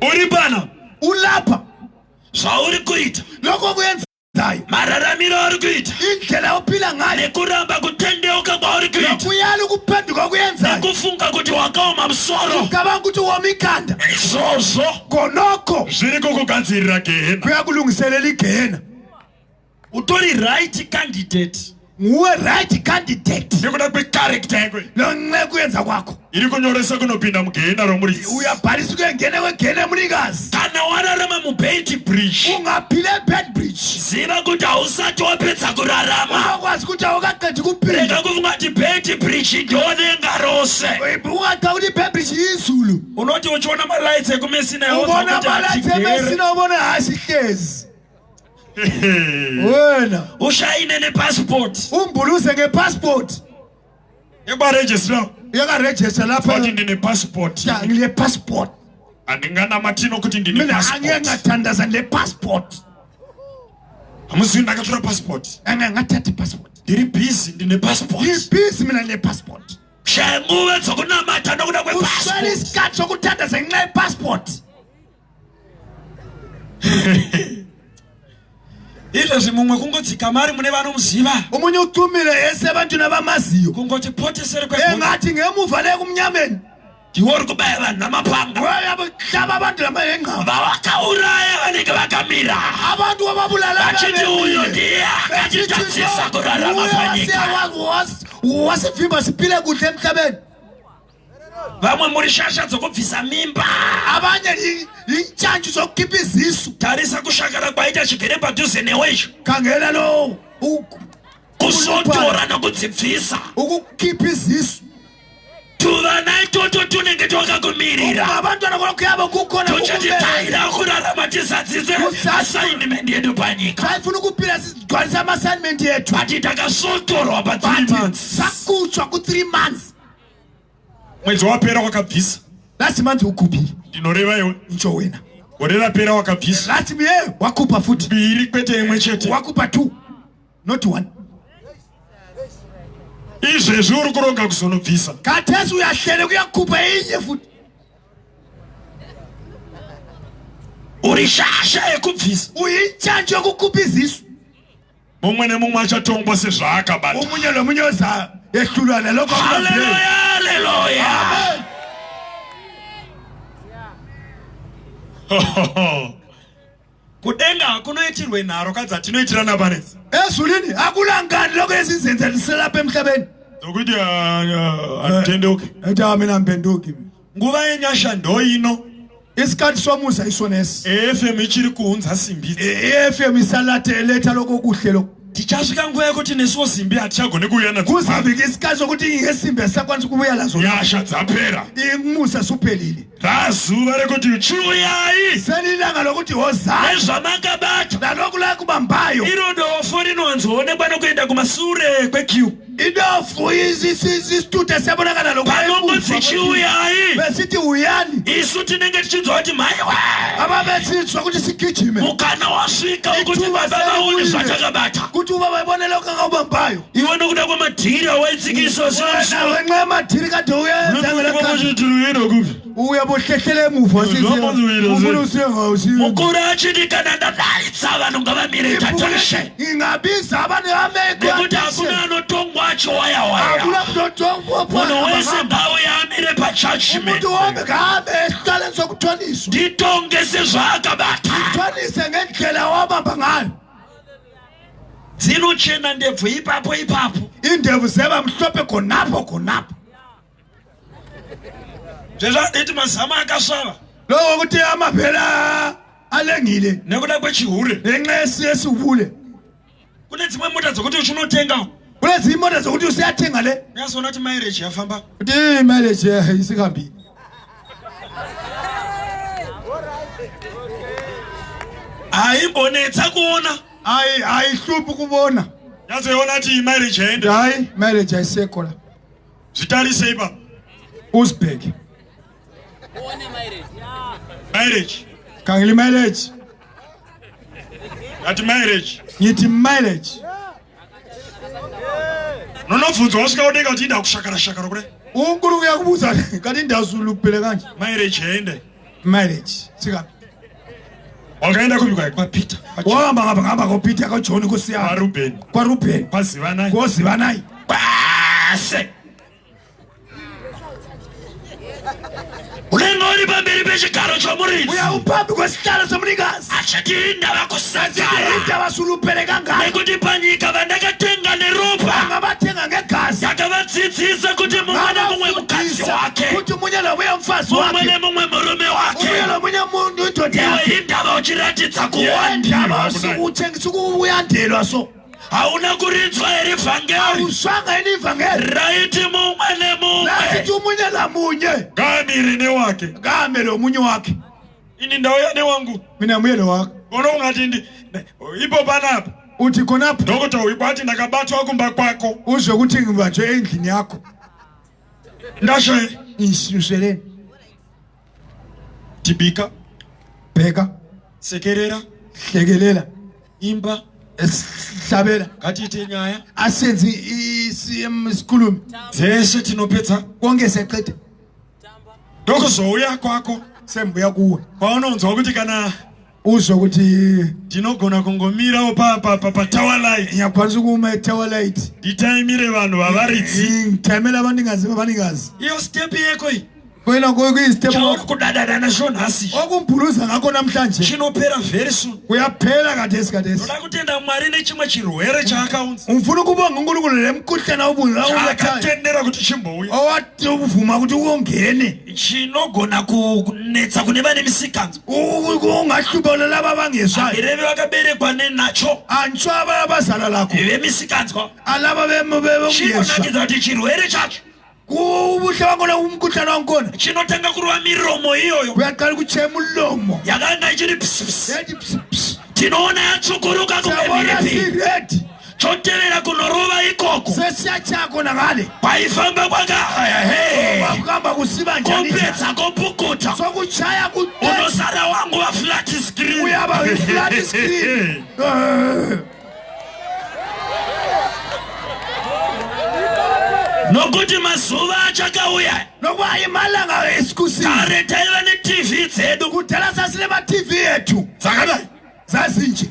uri pana Ulapha zvauri kuita lokho kuyenzayo. mararamiro ari kuita Indlela ophila ngayo nekuramba kutendeuka kwauri kuita nokuyala ukuphenduka kuyenzayo. nekufunga kuti wakaoma musoro Ucabanga ukuthi woma ikhanda izvozvo konokho zviri kukugadzirira gehena kuyakulungiselela igena. utori right candidate Nguwe right candidate. nekuda kwekarekta yakwe Lonxe kuyenza kwakho. iri kunyoresa kunopinda mugehena romuridzi Uyabhalisa ukungena kwegena emunikazi. kana wararama mubait bridge Ungaphile bed bridge. ziva kuti hausati wapedza kurarama Ungakwazi ukuthi awukaqedi kuphila. rega kufunga kuti bait bridge ndionenga rose Ungathi ukuthi bed bridge yizulu. unoti uchiona malights ekumesina Ubona malathi emesina ubona hasi hlezi. Wena ushayine nepassport umbuluze ngepassport. ekubarejistra Yakaregister lapha. kuti ndine passport Ya ngile passport. handinganamatino kuti ndine Mina passport angengathandaza le passport. hamuzivi ndakatora passport Angengathatha passport. ndiri busy ndine passport Ibhizi mina le passport. shaya nguve dzokunamata nokuda Uswele kwepassport isikhathi sokuthandaza ngenxa yepassport. izvezvi mumwe kungodzika mari mune vanomuziva Omunye uthumile esebantwini abamaziyo. kungoti potiseri kwebhuku Engathi ngemuva le kumnyameni. ndiwo uri kubaya vanhu namapanga Wayahlaba abantu lamangqaba. vavakauraya vanenge vakamira Abantu ababulala vachiti uyo ndiye akatitadzisa kurarama panyika wasivimba siphile kuhle emhlabeni. vamwe muri shasha dzokubvisa mimba Abanye intshantshu zokukhipha izisu. tarisa kushakara kwaita chigere padhuze newe izvo Khangela lo kuzotora nokudzibvisa ukukhipha izisu. tuvana itoto tunenge twakakumirira Abantwana kwakuyabo kukhona tuchiti taida kurarama tisadzise assignment yedu panyika sayifuna ukuphila sigcwalisa ama-assignment yethu. but takasotorwa pa3 months Sakutshwa ku-3 months. mwedzi wapera wakabvisa Last month ukhuphile. ndinoreva iwe Ntsho wena. gore rapera wakabvisa Last year wakhupha futhi. mbiri kwete imwe chete Wakhupha 2 not 1. izvezvi uri kuronga kuzonobvisa Khathesi uyahlele kuyakhupha inye futhi. uri shasha yekubvisa Uyintshantshu yokukhupha izisu. mumwe nemumwe achatongwa sezvaakabata Omunye nomunye oza ehlulwana lokho akulaphile. haleluya haleluya Amen. kudenga kunoitirwe nharo kadza tinoitira napanezi Ezulwini akulangani lokho ezizenzelisela lapha emhlabeni. zokuti handitendeuke Ethi mina mpenduki. nguva yenyasha ndoino Isikhathi somusa isonesi. efm ichiri kuunza simbi FM isalathe eletha lokho kuhle lokho. tichasvika nguva yekuti nesuwo simbi hatichagone kuuya nadzo Kuzafika isikhathi sokuthi ngesimbi asisakwanisi kubuya lazo. nyasha dzapera Umusa suphelile. razuva rekuti chiuyai Selilanga lokuthi hozani. nezvamakabata Nalokhu la kubambayo. iro ndofo rinowanzoonekwa nokuenda kumasure kwekiu Indofu isitute siyabonakala lokho. panongotsi chiuyai Besithi uyani. isu tinenge tichinzwa kuti maiwa Ababesitsho ukuthi sigijime. mukana wasvika wokuti baba vaone zvatakabata Kuthi ubaba ibone lokho akubambayo. iwe nokuda kwamadhiri awaitsikiso Wena wenxa yamadhiri kade uyenza ngelakha. Uya bohlehlele emuva Zvamanzwira, ufuna usengawusiyo. mukuru achiti kana ndadaitsa vanhu ngavamire tatashe Ingabiza abantu nekuti hakuna anotongwa achiwayawaya akula kutotongwa munhu wese ngauye amire umuntu pachachment wonke ngahambe esihlaleni sokuthoniswa. nditonge sezvaakabata Thonise ngendlela wabamba ngayo. dzinochena ndebvu ipapo ipapo Indevu zeba mhlophe khonapho khonapho. zvezvaditi mazama akasvava Lokho ukuthi amaphela alengile nekuda kwechihure ngenxa yesiyesubule. kune dzimwe mota dzokuti uchinotenga Kulezi imoto zokuthi usiyathenga le. uyazoona kuti maireji yafamba Kuti mileage isikhambile. Hayimbonetsa kuona. Ayihluphi kubona. Yaze yona thi marriage ende. Hayi, marriage ayisekho la. Zitarise iba. Uzibheke. Marriage. Khangela marriage. At marriage. Ngithi marriage. Nonofunzo wasika udeka uthi indawo kushakara kule. uNkulunkulu uyakubuza kanti indawo zuluphele kanje. Marriage ende. Marriage. Sikapi? Wakaenda kuphi kwa Peter? Ngaba ko Peter ko John ko siya. Ruben. Kwa Ruben. Kwaziva naye. Kwaziva naye. Base. Ulengoli bambiri beshikaro chomuridzi. Uyawuphambi kwesihlalo somnikazi. Achathi indaba kusenzala. Indaba suluphele kangaka. Nekuti panyika vandakatenga neropa. Ngabathenga ngegazi. Yakavadzidzisa kuti mumwe nemumwe mukadzi wake. Kuti munye nomwe mfazi wake. Mumwe nemumwe murume wake. Munye nomwe munhu indoda yake. Iwe indaba uchiratidza kuwandira. Indaba sikutshengisa ukuyandelwa so. Hauna kurinzwa ere vhangeri. Awuswanga ini vhangeri. Raiti mumwe nemumwe. Raiti munye namunye. Ngamiri newake. Ngamele omunye wake. Ini ndawo yane wangu. Mina muyele wake. Kona ungati ipo panapa. Uthi khonapha. Dokota uyibati ndakabatwa kumba kwako. Uzwe ukuthi ngibanjwe endlini yakho. Ndasho Insinuseleni. Tibika. Bheka. Sekerera. Hlekelela. Imba. Esihlabela. Ngathi ite nyaya. Asenzi isikhulumi. Dzeshe tinopedza. Konke seqede. Dokuzouya kwako. Sembuya kuwe. Kwaunonzwa kuti kana uzwe ukuthi ndinogona kungomirawo pa tower light. ngiyakwanisa ukuma tower light. Nditaimire vanhu vavaridzi. Ngithamela abanikazi. Iyo step yeko iyi. Wena kuyistep kudadada nasho nhasi. okumphuluza ngakho namhlanje. Chinopera very soon. Kuyaphela kadesi. Ndoda kutenda Mwari nechimwe chirwere chaakaunza. Ufuna ukubonga uNkulunkulu lemkhuhlane obungawo akatendera kuti chimbouya. owathi uvuma ukuthi ungene. Chinogona kunetsa kune vane misikanzo. Ungahluphala laba abangeswayo. Ireve vakaberekwa nenacho. Antsho abazala lakho. Vemisikanzwa. Alaba bemubebe Chinonakidza kuti chirwere chacho. Kubuhle wangona umkhuhlane wankona. Chinotanga kuruva miromo iyoyo. Kuyaqala ukuchema ulomo. Yakanga ichiri pss. Yathi pss. Tinoona yatsvukuruka kumemiripi. Chotevera kunorova ikoko. Sesiyachako ngale. Paifamba kwakahaya. Wakamba kusiba njani. Kopedza kopukuta. Sokuchaya kuti unosara wangu wa flat screen. Uyaba flat screen. Nokuti mazuva achakauya. Nokuba imalanga esikusiza. Kare taiva neTV dzedu. Kudala sasile TV yetu. Dzakadai. Zazinje.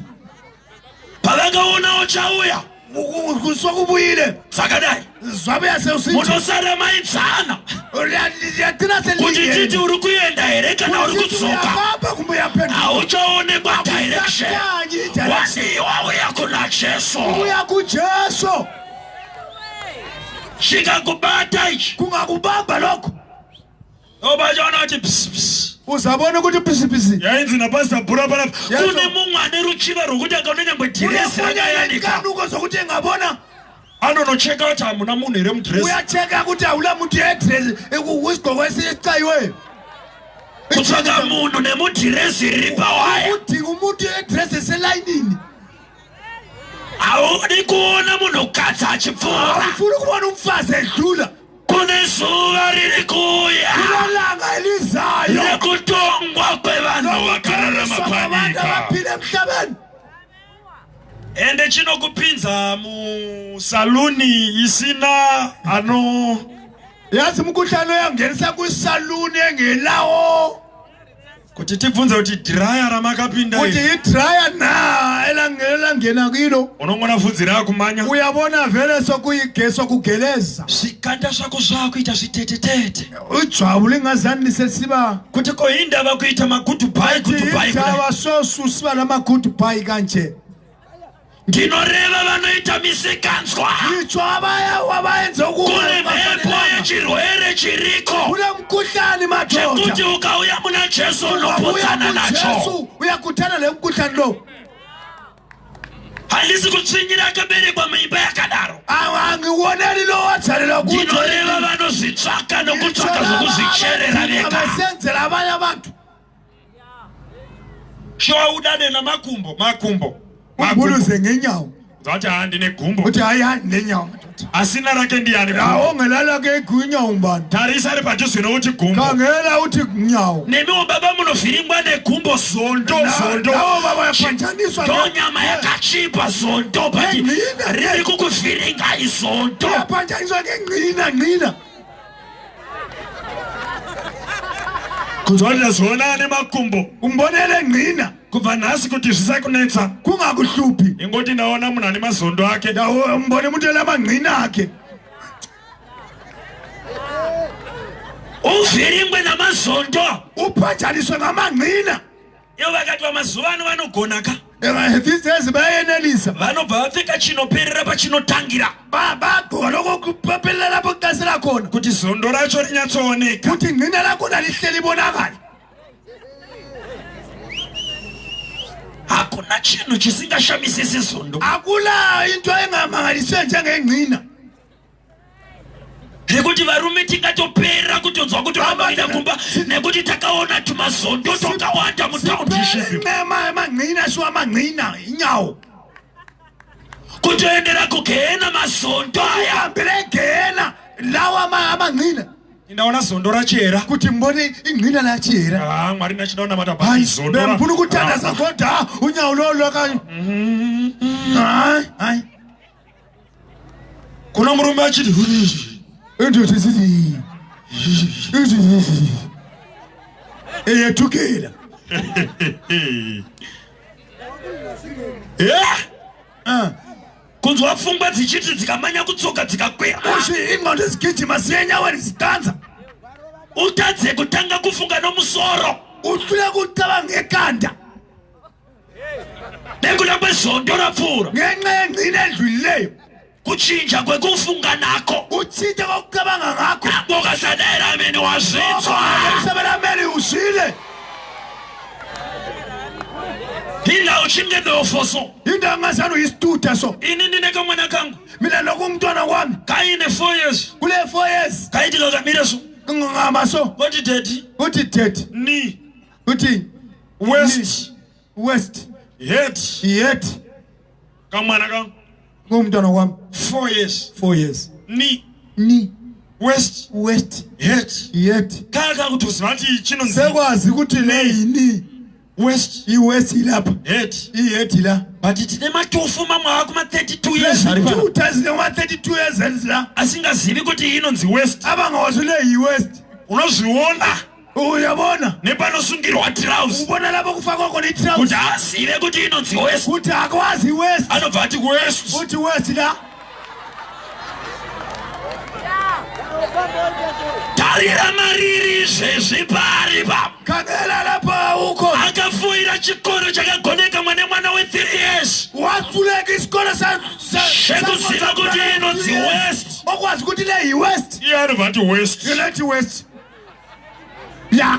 Pavakaona uchauya. Kusokubuyile. Dzakadai. Zvabuya seusinje. Unosara maidzana. Yatina Kuti titi uri kuenda here kana uri kudzoka. Baba kumbuya pena. Hauchaonekwa direction. Wasiwa uya kuna Jesu. Uya kuJesu. Chikakubata ichi. Kungakubamba lokho. Obachona uthi pss. Uzabona ukuthi pisi. Yainzi napasta bura pana. Kune mumwe ane ruchiva rwokuti akaona nyangwe dress yakayanika. Kanuko zokuti ngabona. Anonocheka kuti hamuna munhu here mudress. Uyacheka kuti awula muntu yedress ekusigqoko esicayiwe. Kutsvaka munhu nemudress riri pawaya. Kuti umuntu yedress eselayinini. Haudi kuona munhukadzi achipfuura. Aufuni kubona umfazi edlula. Kune zuva riri kuuya. Kunelanga elizayo. Nekutongwa kwevanhu vakararama panyika. Vaphile emhlabeni. Ende chinokupinza musaluni isina ano. Yazi umkhuhlane uyangenisa kwisaluni engelawo. Kuti tibvunze kuti dryer ramakapinda kuti idryer na elangena kilo. Unongona vhudzi rakumanya. Uyabona vele sokuyigeso kugeleza. Zvikanda zvako zvakuita zvitetetete. Ujwabu lingazani lisesiba. Kuti koindava kuita magoodbye goodbye. Ijava sosusiba namagoodbye kanje. Ndinoreva vanoita misikanzwa. Icho abayenza kune mhepo yechirwere chiriko. Kune mkhuhlane madhodha. Chekuti ukauya muna Jesu unopotsana nacho. Uyakutana nemkhuhlane lo. Handisi kutsvinyira akaberekwa muimba yakadaro. Angiwoneli lo wadzalelwa kuti. Ndinoreva vanozvitsvaka nokutsvaka zvokuzvicherera vega. Vasenzera abanye abantu. Sho udane na makumbo. Umbuluze ngenyawo. Zathi handi negumbo. Uthi hayi nenyawo. Asina rake ndiyani. Yawo ngelala ke gunyawo mbani. Tarisa re pathu uthi gumbo. Khangela uthi nyawo. Nemi ubaba muno firingwa negumbo zonto. Lawo baba yaphanjaniswa. Nyama yakachipa zonto bathi. Riri kukufiringa izonto. Yaphanjaniswa ngengqina. Kuzona zona nemakumbo. Umbonele ngqina. Kuva nasi kuti zvisakunetsa kungakuhluphi ingoti naona munhu ane mazondo ake ndawo mbone munthu lamangqina akhe uvhiringwe namazondo uphanjaniswe ngamangqina ivo vakati vamazuva ano vanogona ka these days bayenelisa vanobva vapfeka chinoperera pachinotangira bagona kokupepelela lapho kuqasela khona kuti zondo racho rinyatsooneka kuti ngqina lakhona lihleli bonakala hakuna chinhu chisingashamisisi zondo akula into engamangaliswe njengengqina nekuti varume tingatopera kutonzwa kuti vambaida kumba nekuti takaona tumazondo tokawanda mangqina shuwa mangqina inyawo kutoendera kugehena mazondo aya ambele gehena lawa amangqina ndaona zondo rachera kuti mbone ingqina lachera mwari nachinaona mataba zondo bempuna ukuthandaza kodwa unyawo lolo ka hayi kuna murume achiti into sithi eyethukela kunzwa pfungwa dzichiti dzikamanya kutsoka dzikakwira ingqondo zigijima ziyenyaweni zidanza utadze kutanga kufunga nomusoro uhlule kucabanga ngekanda nekuda kwezondo rapfuura ngenxa yengqina edlulileyo kuchinja kwekufunga nakho utshintsha kokucabanga ngakho ngokasaderameni wazwitswa emsebelameni uzwile ila uchinge nofoso indawo ngasani uyisituda so ini ndinekamwana kangu mina lokhu umntwana wami kayine 4 years kule 4 years kayithi kakamire so ngamaso uthi daddy uthi dad ni uthi west head kamwana kangu ngumntwana wami 4 years ni west head kaka kuthi uzivathi chino sekwazi ukuthi le yini west ilapha head la but tine matofu mamwe ako ma 32 years ari pano 32 years la asingazivi kuti inonzi west abangawazile yiwest unozviona uyabona nepanosungirwa trouse ubona lapho kufakwa khona itrouse kuti azive kuti inonzi west kuti akwazi west anobva ati west kuti west la tarira mariri zvezvipari pa khangela lapha ukho akafuira chikoro chakagoneka mwana we3 years wasuleka isikolo sekuziva kuti inonzi west okwazi ukuthi le yiwest iye anobva ati west ileti west ya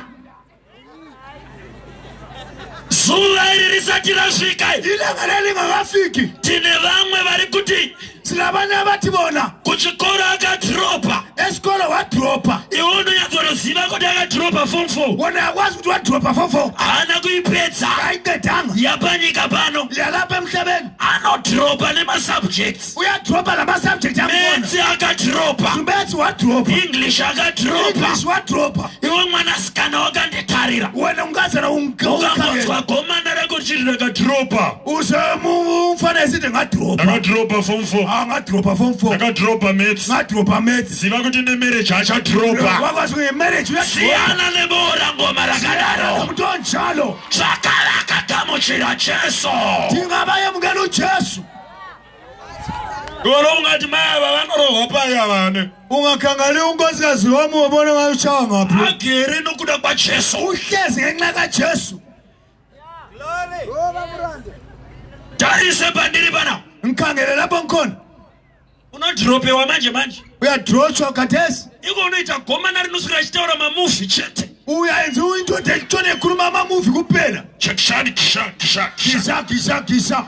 zuva iri risati rasvika ilanga lelingakafiki tine vamwe vari kuti silabanye abati bona kuchikoro akadropa esikolo wadropa iwe unonyatsonoziva kuti akadropa form 4 wona yakwazi kuti wadropa form 4 haana kuipedza aiqedanga yapanyika pano yalapha emhlabeni anodropa nemasubjects uyadropa namasubject metsi akadropa metsi wadropa english akadropa wadropa iwe mwanasikana wakanditarira wena ungazana ukangodzwa gomana rako chiri rakadropa umfana esiti ngadropa akadropa form 4 ngadropa form 4 akadropa metsi ngadropa metsi ziva kuti nemarriage achadropa wakwazi ngemarriage siyana nebora ngoma rakadaro mntu onjalo zvakarakatamukira jesu tingabayemukela ujesu Yona ungati mayaba vanorohwa paya vane ungakhangeli unkosikazi wami ubona ngayushaya ngaphi agere nokuda kwajesu uhlezi ngenxa kajesu tarise pandiri pana ngikhangele lapho ngikhona unodropewa manje uyadroshwa khathesi iko unoita gomana rinoswika richitaura mamuvi chete uyayenza indoda etshone ekhuluma amamuvi kuphela chekishani kisha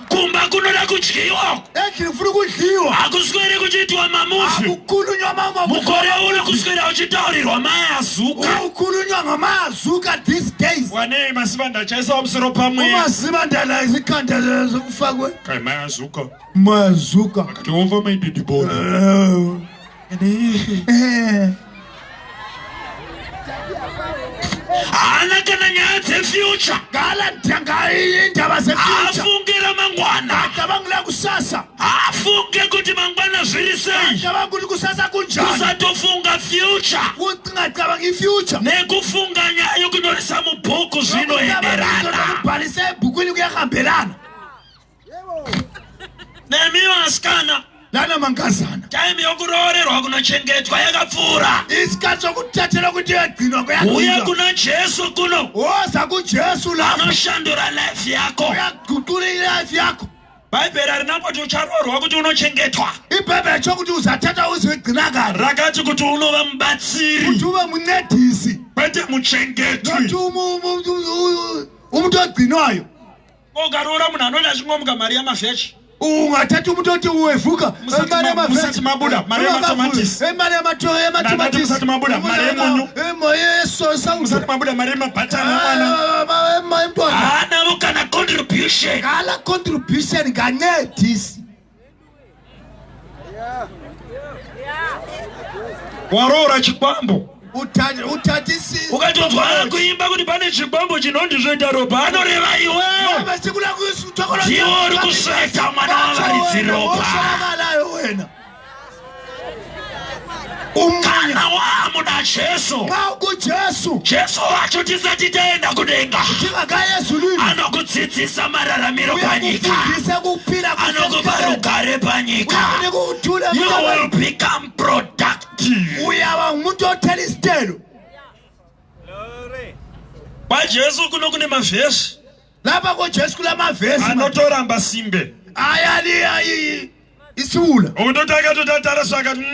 kumba kunola kudyiwa endlini kufuna ukudliwa akuswere kuchitwa mamuvi akukhulunywa mukore ule kuswera uchitaurirwa mayazuka ukhulunywa ngamazuka these days wane masibanda chaisa wamsoro pamwe umasibandala izikhanda zokufakwe kai mayazuka mazuka over my did boy ana kana nyathe future gala ntanga indaba ze-future afungela mangwana acabangela kusasa afunge kuti mangwana zvirisei acabanga ukuthi kusasa kunjani usatofunga future ungacabanga i-future nekufunganya yokunyorisa mubhuku zvinoenderana kubhalisa ebhukwini kuyahambelana nemiyo asikana lana mankazana time yokuroorerwa kunochengetwa yakapfuura isikhathi sokuthathela ukuthi yagcinwa uye kuyagcinwa kuna jesu kuno woza kujesu lapho anoshandura life yako uyaguqula ilife yakho bhaibheri harina kuti ucharoorwa kuti unochengetwa ibhebhele tsho ukuthi uzathatha uzigcina kani rakati kuti unova mubatsiri ukuthi ube muncedisi kwete muchengetwi nokuthi umuntu ogcinwayo ogaroora munhu anoda ching'omuka mari yamavhechi ungathatha umuntu othi uwevuka musati mabuda mari yamatomatisi imali musati mabuda mari yemunyu yesosa musati mabuda mari yemabhatani mwana emntwana hanavo kana contribution ngala contribution ngancedisi waroora chikwambo uthathisi ukatonzwa kuimba kuti pane chikwambo chinondizvoita ropa anoreva iwewe iwe uri kusveta mwana wavaridzi ropa wena kana wamuda jesu kujesu jesu wacho tisati taenda kudenga tingakayezulwini anokudzidzisa mararamiro panyika uyakufundisa kuphila anokupa rugare panyika you will become productive uyaba ngumuntu othela isithelo kwajesu kuno kune mavhesi lapha kojesu kulamavhesi anotoramba simbe ayali isibula umuntu akatotatara svakati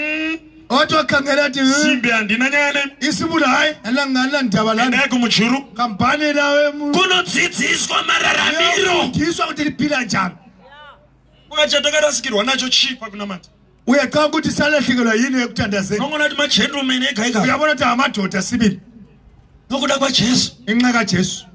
otokhangela ati simbe handina nyane isibula hayi alangala ndaba lana endaye kumuchuru kampani nawe kunodzidziswa mararamiro ndiswa kuti liphila njani ukachatokarasikirwa nacho chipa kunamata uyaqala ukuthi salahlekelwa yini ekuthandazeni nongona kuti magentleman ega uyabona ukuthi amadoda sibili nokuda kwajesu inxa kajesu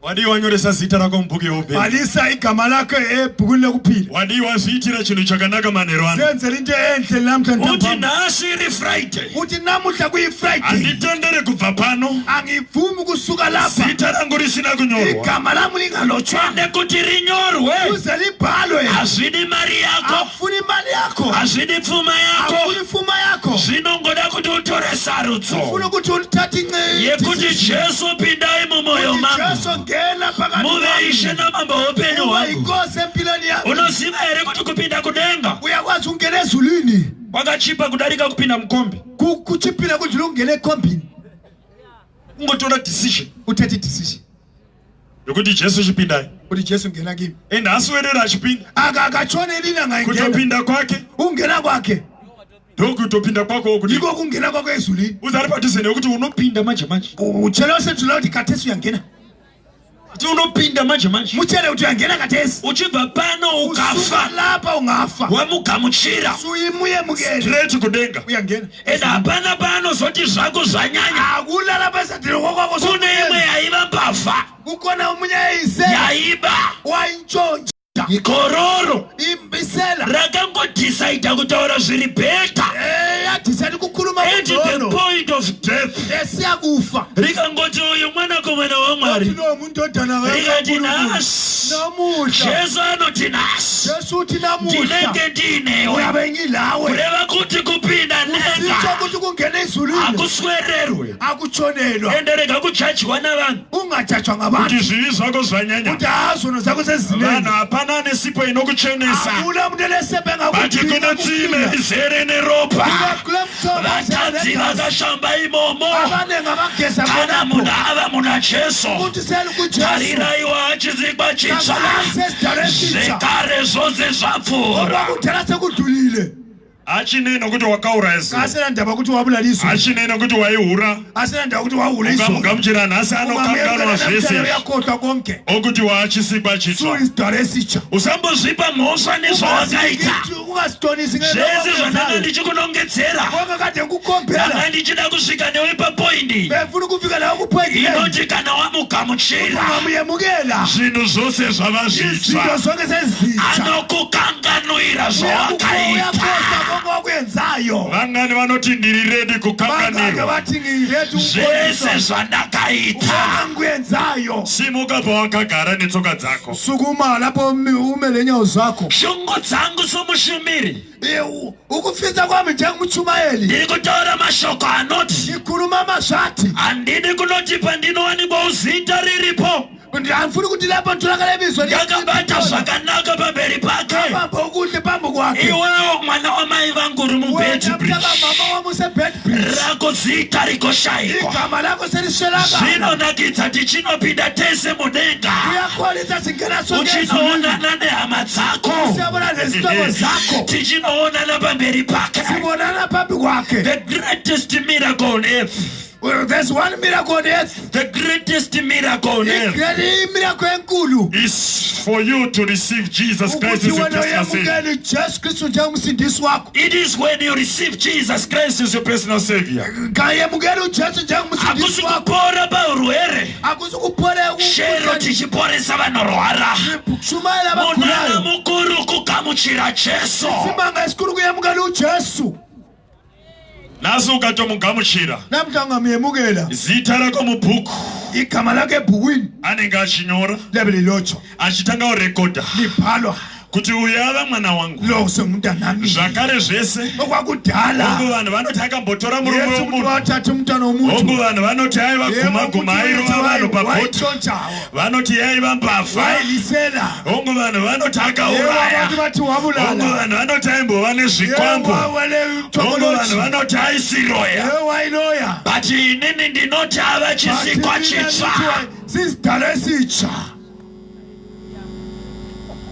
wadi wanyoresa zita rako mubhuku yeopenyu bhalisa igama lakho ebhukwini lokuphila wadi waziitira chinhu chakanaka manheru ano senzela into enhle namhla uti nhasi iri friday uthi namuhla kuyi-friday handitendere kubva pano angivumi kusuka lapha zita rangu risina kunyorwa igama lami lingalotshwanga nekuti rinyorwe kuze libhalwe hazvidi mari yako afuni imali yakho hazvidi pfuma yako afuni pfuma yakho zvinongoda kuti utore sarudzo ufuna ukuthi ulithathe yekuti jesu pindai mumwoyo mangu ngena muve ishe namambo oupenyu hwangu inkosi empilweni yakho unoziva here kuti kupinda kudenga uyakwazi ungena ezulwini kwakachipa kudarika kupinda mukombe kuchipira kudlula ukungena ekhombini ungotora decision uthathe idecision yokuti jesu chipindai kuti jesu ngena kimi and asiwerera achipinda akakatshonelini angayingena kutopinda kwake ungena kwakhe ndokutopinda kwako okuti ndiko kungena kwakho ezulwini uzari padhuze nekuti unopinda manje manje utshela usethula kuti kathesi uyangena kuti unopinda manje manje mutshele kuti uyangena kathesi uchibva pano ukafa lapha ungafa wamugamuchira suyimuyemukele straight kudenga uyangena and hapana paanozoti zvako zvanyanya akulala pasadhiro kwakwako kune imwe yaiva mbavha kukhona omunye yayise yaiba wayintshontsha ikororo imbisela rakangodhisaidha kutaura zviri bheta yadhisani kukhuluma at the point of death esiyakufa rikangoti uyu mwanakomana wamwari nomundodana rikati nhasi namuhla jesu anoti nhasi jesu uthi namuhla ndinenge ndinewe uyabe ngilawe kureva kuti kupinda sitsho nenga ukuthi kungena ezulwini akuswererwe akutshonelwa ende rega kujajwa navanhu ungajajwa kuti ngabantu zvivi zvako zvanyanya kuti hazono zakho vanhu sezineni hapana nesipo inokuchenesa akuna muntu elesepe bati kune tsime rizere neropa vatadzi vakashamba imomo abanenge abageza kana khonapho munhu ava muna jesu ukuthi seli kujesu tariraiwa achizikwa chitsva sesidala esitsha zvekare zvose zvapfuura kudala sekudlulile achinena ukuthi wakaurayisa asina ndaba ukuthi wabulaliswa achinena ukuthi wayihura asina ndaba ukuthi wawuliswa ukamugamuchira nhasi anokanganwa zvese yakhohlwa konke okuti waachisikwa chitsva isidwala esitsha usambozvipa mhosva nezvawakaita ungasithonisi zvese zvandanga ndichikunongedzera konke kade ngikukhombela ndanga ndichida kusvika newe papoindi befuna ukufika nawe kupoindi inoti kana wamugamuchira ungamuyemukela zvinhu zvose zvava zvitsva izinto zonke sezitsha anokukanganwira zvawakaita konke wakuyenzayo vangani vanoti ndiri redi kukanganirwa bathi ngiredi zvese zvandakaita ngikuyenzayo simuka pawakagara netsoka dzako sukuma lapho umele nyawo zakho shungu dzangu somushumiri ukufisa kwami njengomtshumayeli ndiri kutaura mashoko anoti ngikhuluma amazwathi handidi kunoti pandinowanikwa uzita riripo ndifuna ukuthi lapho ntholakala ibizo ndakabata zvakanaka pamberi pake abamba ukuhle phambi kwakhe iwewo mwana wamai vangu uri mubedbridge mama wami usebedbridge rako zita rikoshayikwa igama lakho seliswelakala zvinonakidza tichinopinda tese mudenga kuyakholisa singena uchinoonana nehama dzako siyabona nezihlobo zakho tichinoonana pamberi pake sibonana phambi kwakhe the greatest miracle on earth. Well, there's one miracle on earth. The greatest miracle on earth is for you to receive Jesus Christ as your personal Savior. It is when you receive Jesus Christ as your personal Savior. Hakusukupora paurwere. Shero tichiporesa vanorwara. Munana mukuru kugamuchira Jesu. Naso ukatomugamuchira namhla ungamyemukela zita rako mubhuku igama lakhe ebhukwini anenge achinyora lebe lilotshwa achitanga urekodha libhalwa kuti uyava mwana wangu lo semntanami zvakare zvese okwakudala vanhu vanoti akambotora murume womunhu wathatha umntwana womuntu vanhu vanoti aivaguma airova vanhu pabhoti vanoti yaiva mbavha vanhu vanoti akauraya vanhu vanoti aimbova nezvikwambo vanhu vanoti aisiroya but inini ndinoti ava chisikwa chitsva sizidala esitsha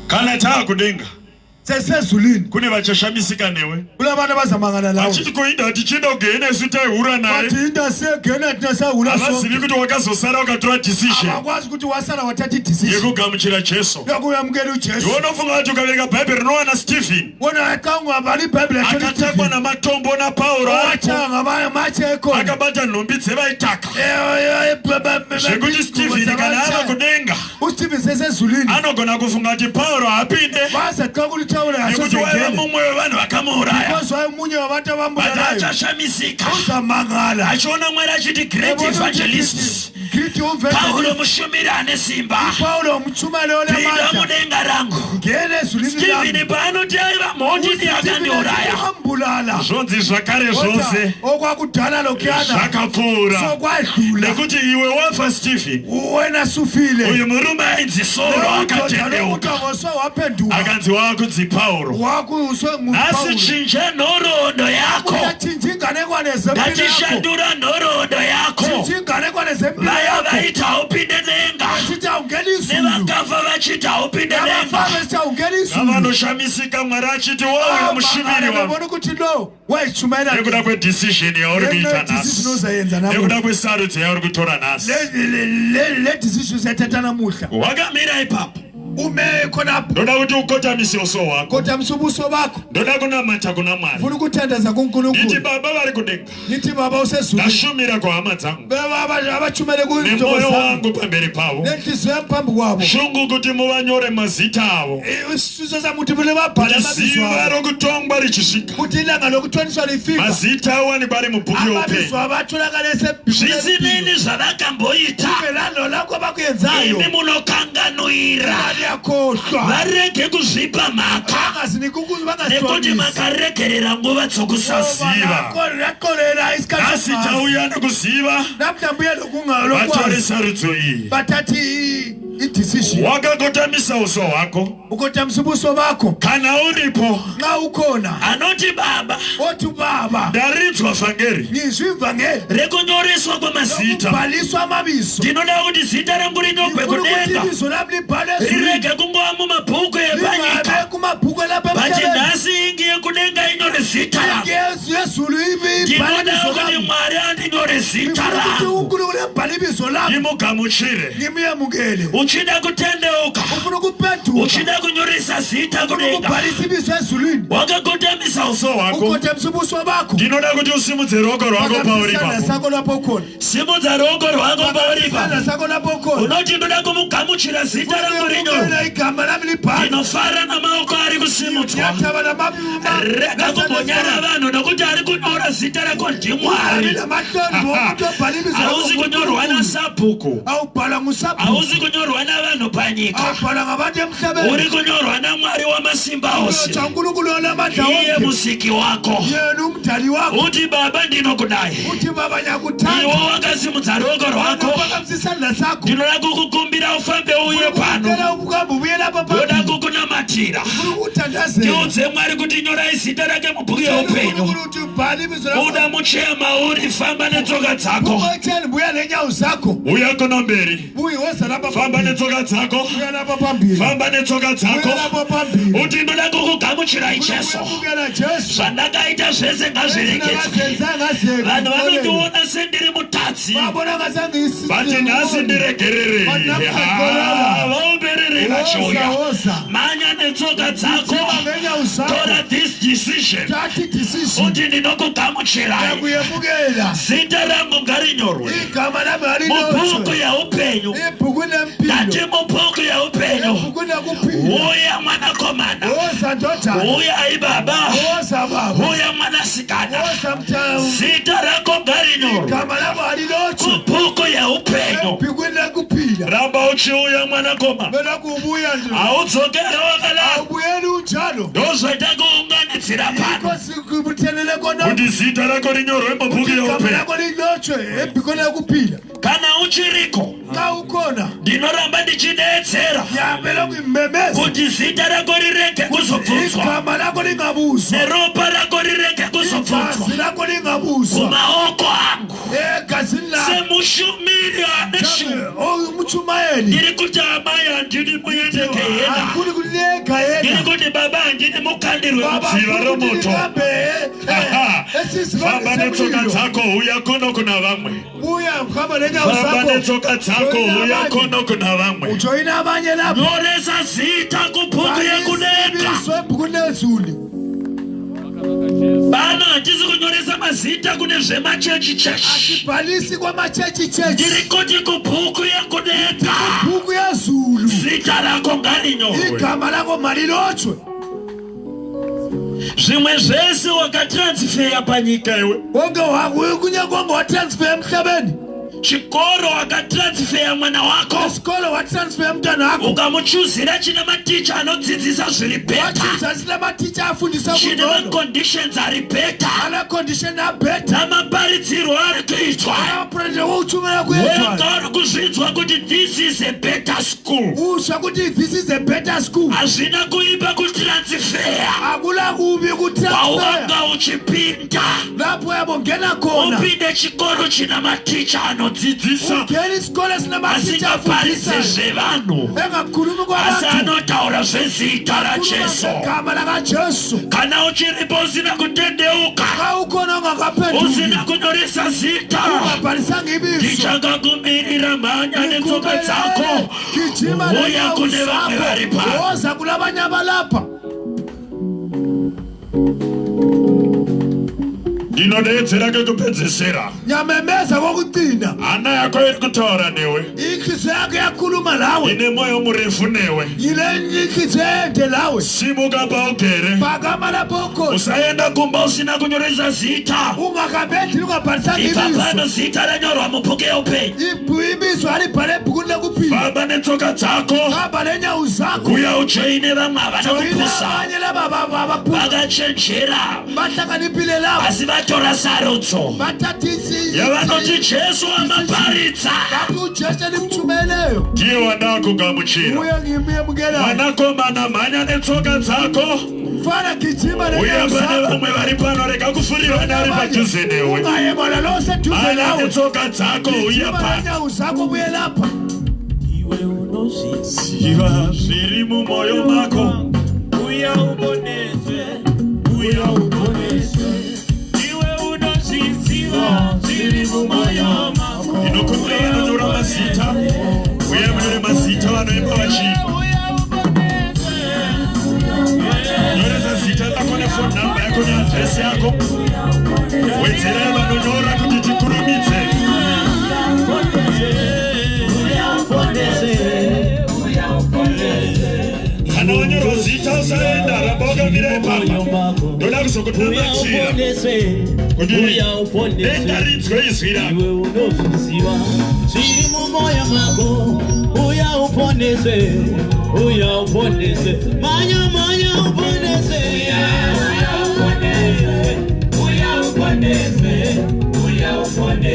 kana taakudenga sesezulwini kune vachashamisika newe kulabantu abazamangana lawe achiti kuinda tichida ugene sitaihura naye bathi inda segena tinasahula so avazivi kuti wakazosara wakatora decision akwazi kuti wasala wathatha decision yekugamuchira Jesu yokuyamukela uJesu unofunga kuti ukaverenga bhaibheri unowana Stephen wona kangwa abali bhaibheri akatakwa namatombo naPauro achanga macheko akabata nhumbi dzevaitaka zvekuti Stephen kana ava kudenga uStephen sesezulwini anogona kufunga kuti Pauro apinde nekuti waiva mumwe wevanhu vakamuuraya achashamisika achiona Mwari achiti great evangelist Paulo mushumiri ane simba pinda mudenga rangu Stephen paanoti aiva mhotini akandiuraya zvonzi zvakare zvose zvakapfuura nekuti iwe wafa Stephen uyu murume ainzi Sauro akatendeuka akanzi wakunzi Pauro asi chinja nhoroondo yako ngatishandura nhoroondo yako vaya vaita upinde denga nevakafa vachita upinde denga navanoshamisika Mwari achiti wauya mushumiri nekuda kwedecision yauri kuita nhasi nekuda kwesarudzo yauri kutora nhasi wakamira ipapo ndoda kuti ukotamise uso hwako ndoda kunamata kuna Mwari nditi Baba vari kudenga ndashumira kuhama dzangu nemoyo wangu pamberi pavo shungu kuti muvanyore mazita avo ziva rokutongwa richisvika mazita awanikwa ari mubhuku youpenyu zvisinini zvavakamboita imi munokanganwira varege kuzvipa mhaka nekuti makaregerera nguva dzokusaziva asi tauya nekuziva vatore sarudzo iyi wakakotamisa uso hwako kana uripo anoti Baba ndarinzwa vhangeri rekunyoreswa kwemazita ndinoda kuti zita rangu rinyogwe kudenga rirege kungova mumabhuku epanyika but nhasi ingi yekudenga inyoresa ndinyore zita rangu. Ndinoda kuti Mwari andinyore zita rangu. Ndimugamuchire. Uchida kutendeuka. Uchida kunyoresa zita kudenga. Wakakotamisa uso wako. Ndinoda kuti usimudze ruoko rwako pauri ipapo. Simudza ruoko rwako pauri ipapo. Unoti ndoda kumugamuchira zita rangu rinyore. Ndinofara namaoko ari kusimudzwa. Rega kumbonyara vanhu nokuti ari kunyora zita rako ndiMwari. Hauzi kunyorwa nasabhuku. Hauzi kunyorwa navanhu panyika. Uri kunyorwa naMwari wamasimba ose. Iye musiki wako. Uti Baba ndinokudai. Iwo wakasimudza ruoko rwako. Ndinoda kukukumbira ufambe uye pano. Ndoda kukunamatira. Ndiudze Mwari kuti nyorai zita rake mubhuku yeupenyu. Uda muchema uri famba netsoka dzako. Uya kuno mberi. Famba netsoka dzako. Famba netsoka dzako. Uti ndoda kukugamuchira Jesu. Zvandakaita zvese ngazvirekedzwe. Vanhu vanondiona sendiri mutadzi. Bati nhasi ndiregerere. Vaumberere vachiuya. Manya netsoka dzako. Tora this decision. Uti ndinokugamuchirai. Zita rangu ngarinyorwe mubhuku yeupenyu. Ndati mubhuku yeupenyu. Uya mwanakomana. Uya ibaba. Uya mwanasikana. Zita rako ngarinyorwe mubhuku yeupenyu. Ramba uchiuya mwanakomana. Haudzokere wakalala. Ndozoita kuunganidzira pano kuti zita rako rinyorwe mubhuku yeupenyu. Kana uchiriko ndinoramba ndichidetsera kuti zita rako rirege kuzobvudzwa, neropa rako rirege kuzobvudzwa kumaoko angu semushumiri ane shungu. Ndiri kuti amai handidi muende Gehena. Ndiri kuti baba handidi mukandirwe mudziva romoto. Famba netsoka dzako uya kono kuna vamwe. Famba netsoka dzako uya kono kuna vamwe. Nyoresa zita kubhuku yekudenga. Bana handisi kunyoresa mazita kune zvemachechi. Ndiri kuti kubhuku yekudenga zita rako ngarinyorwe. Zvimwe zvese wakatransferya panyika iwe. Chikoro wakatransferya mwana wako. Ukamuchuzira chine maticha anodzidzisa zviri beta. Chine maconditions ari beta. Namaparidzirwo ari kuitwa. Wega uri kuzvinzwa kuti this is a better school. Hazvina kuipa kutransferya. Pawanga uchipinda upinde chikoro china maticha anodzidzisa asingaparidze zvevanhu asi anotaura zvezita raJesu. Kana uchiripo usina kutendeuka, usina kunyoresa zita, ndichakakumirira mhanya netsoka dzako uya kune vamwe vari pano. Ndinodetsera kekupedzisira. Hana yako iri kutaura newe. Ine mwoyo murefu newe. Simuka paugere. Usaenda kumba usina kunyoresa zita. Ipapano zita ranyorwa mubhuku yeupenyu. Famba netsoka dzako. Uya ujoine vamwe vanokupusa. Vakachenjera asi vatora sarudzo yavanoti Jesu amaparidza. Ndiye wanda kugamuchira. Mwanakomana mhanya netsoka dzako. Uya pane vamwe vari pano, rega kufurira nari padhuze newe. Mhanya netsoka dzako uya pano. Ziva zviri mumwoyo mako. Uya ubonezwe uya uponese. Iwe unozisiwa ziri mumoyo mako. Inokumbuka nonora masita. Uya mnore masita wanoemba wachimba. Noreza sita lako na phone number yako na address yako. Wetereva nonora kuti tikurumitse. Anonyo rozita usaenda raboga vile papa. Dola kusokotana machira. Kudiri enda ritwe isira. Iwe unozisiwa ziri mumoyo mako. Uya uponese manyama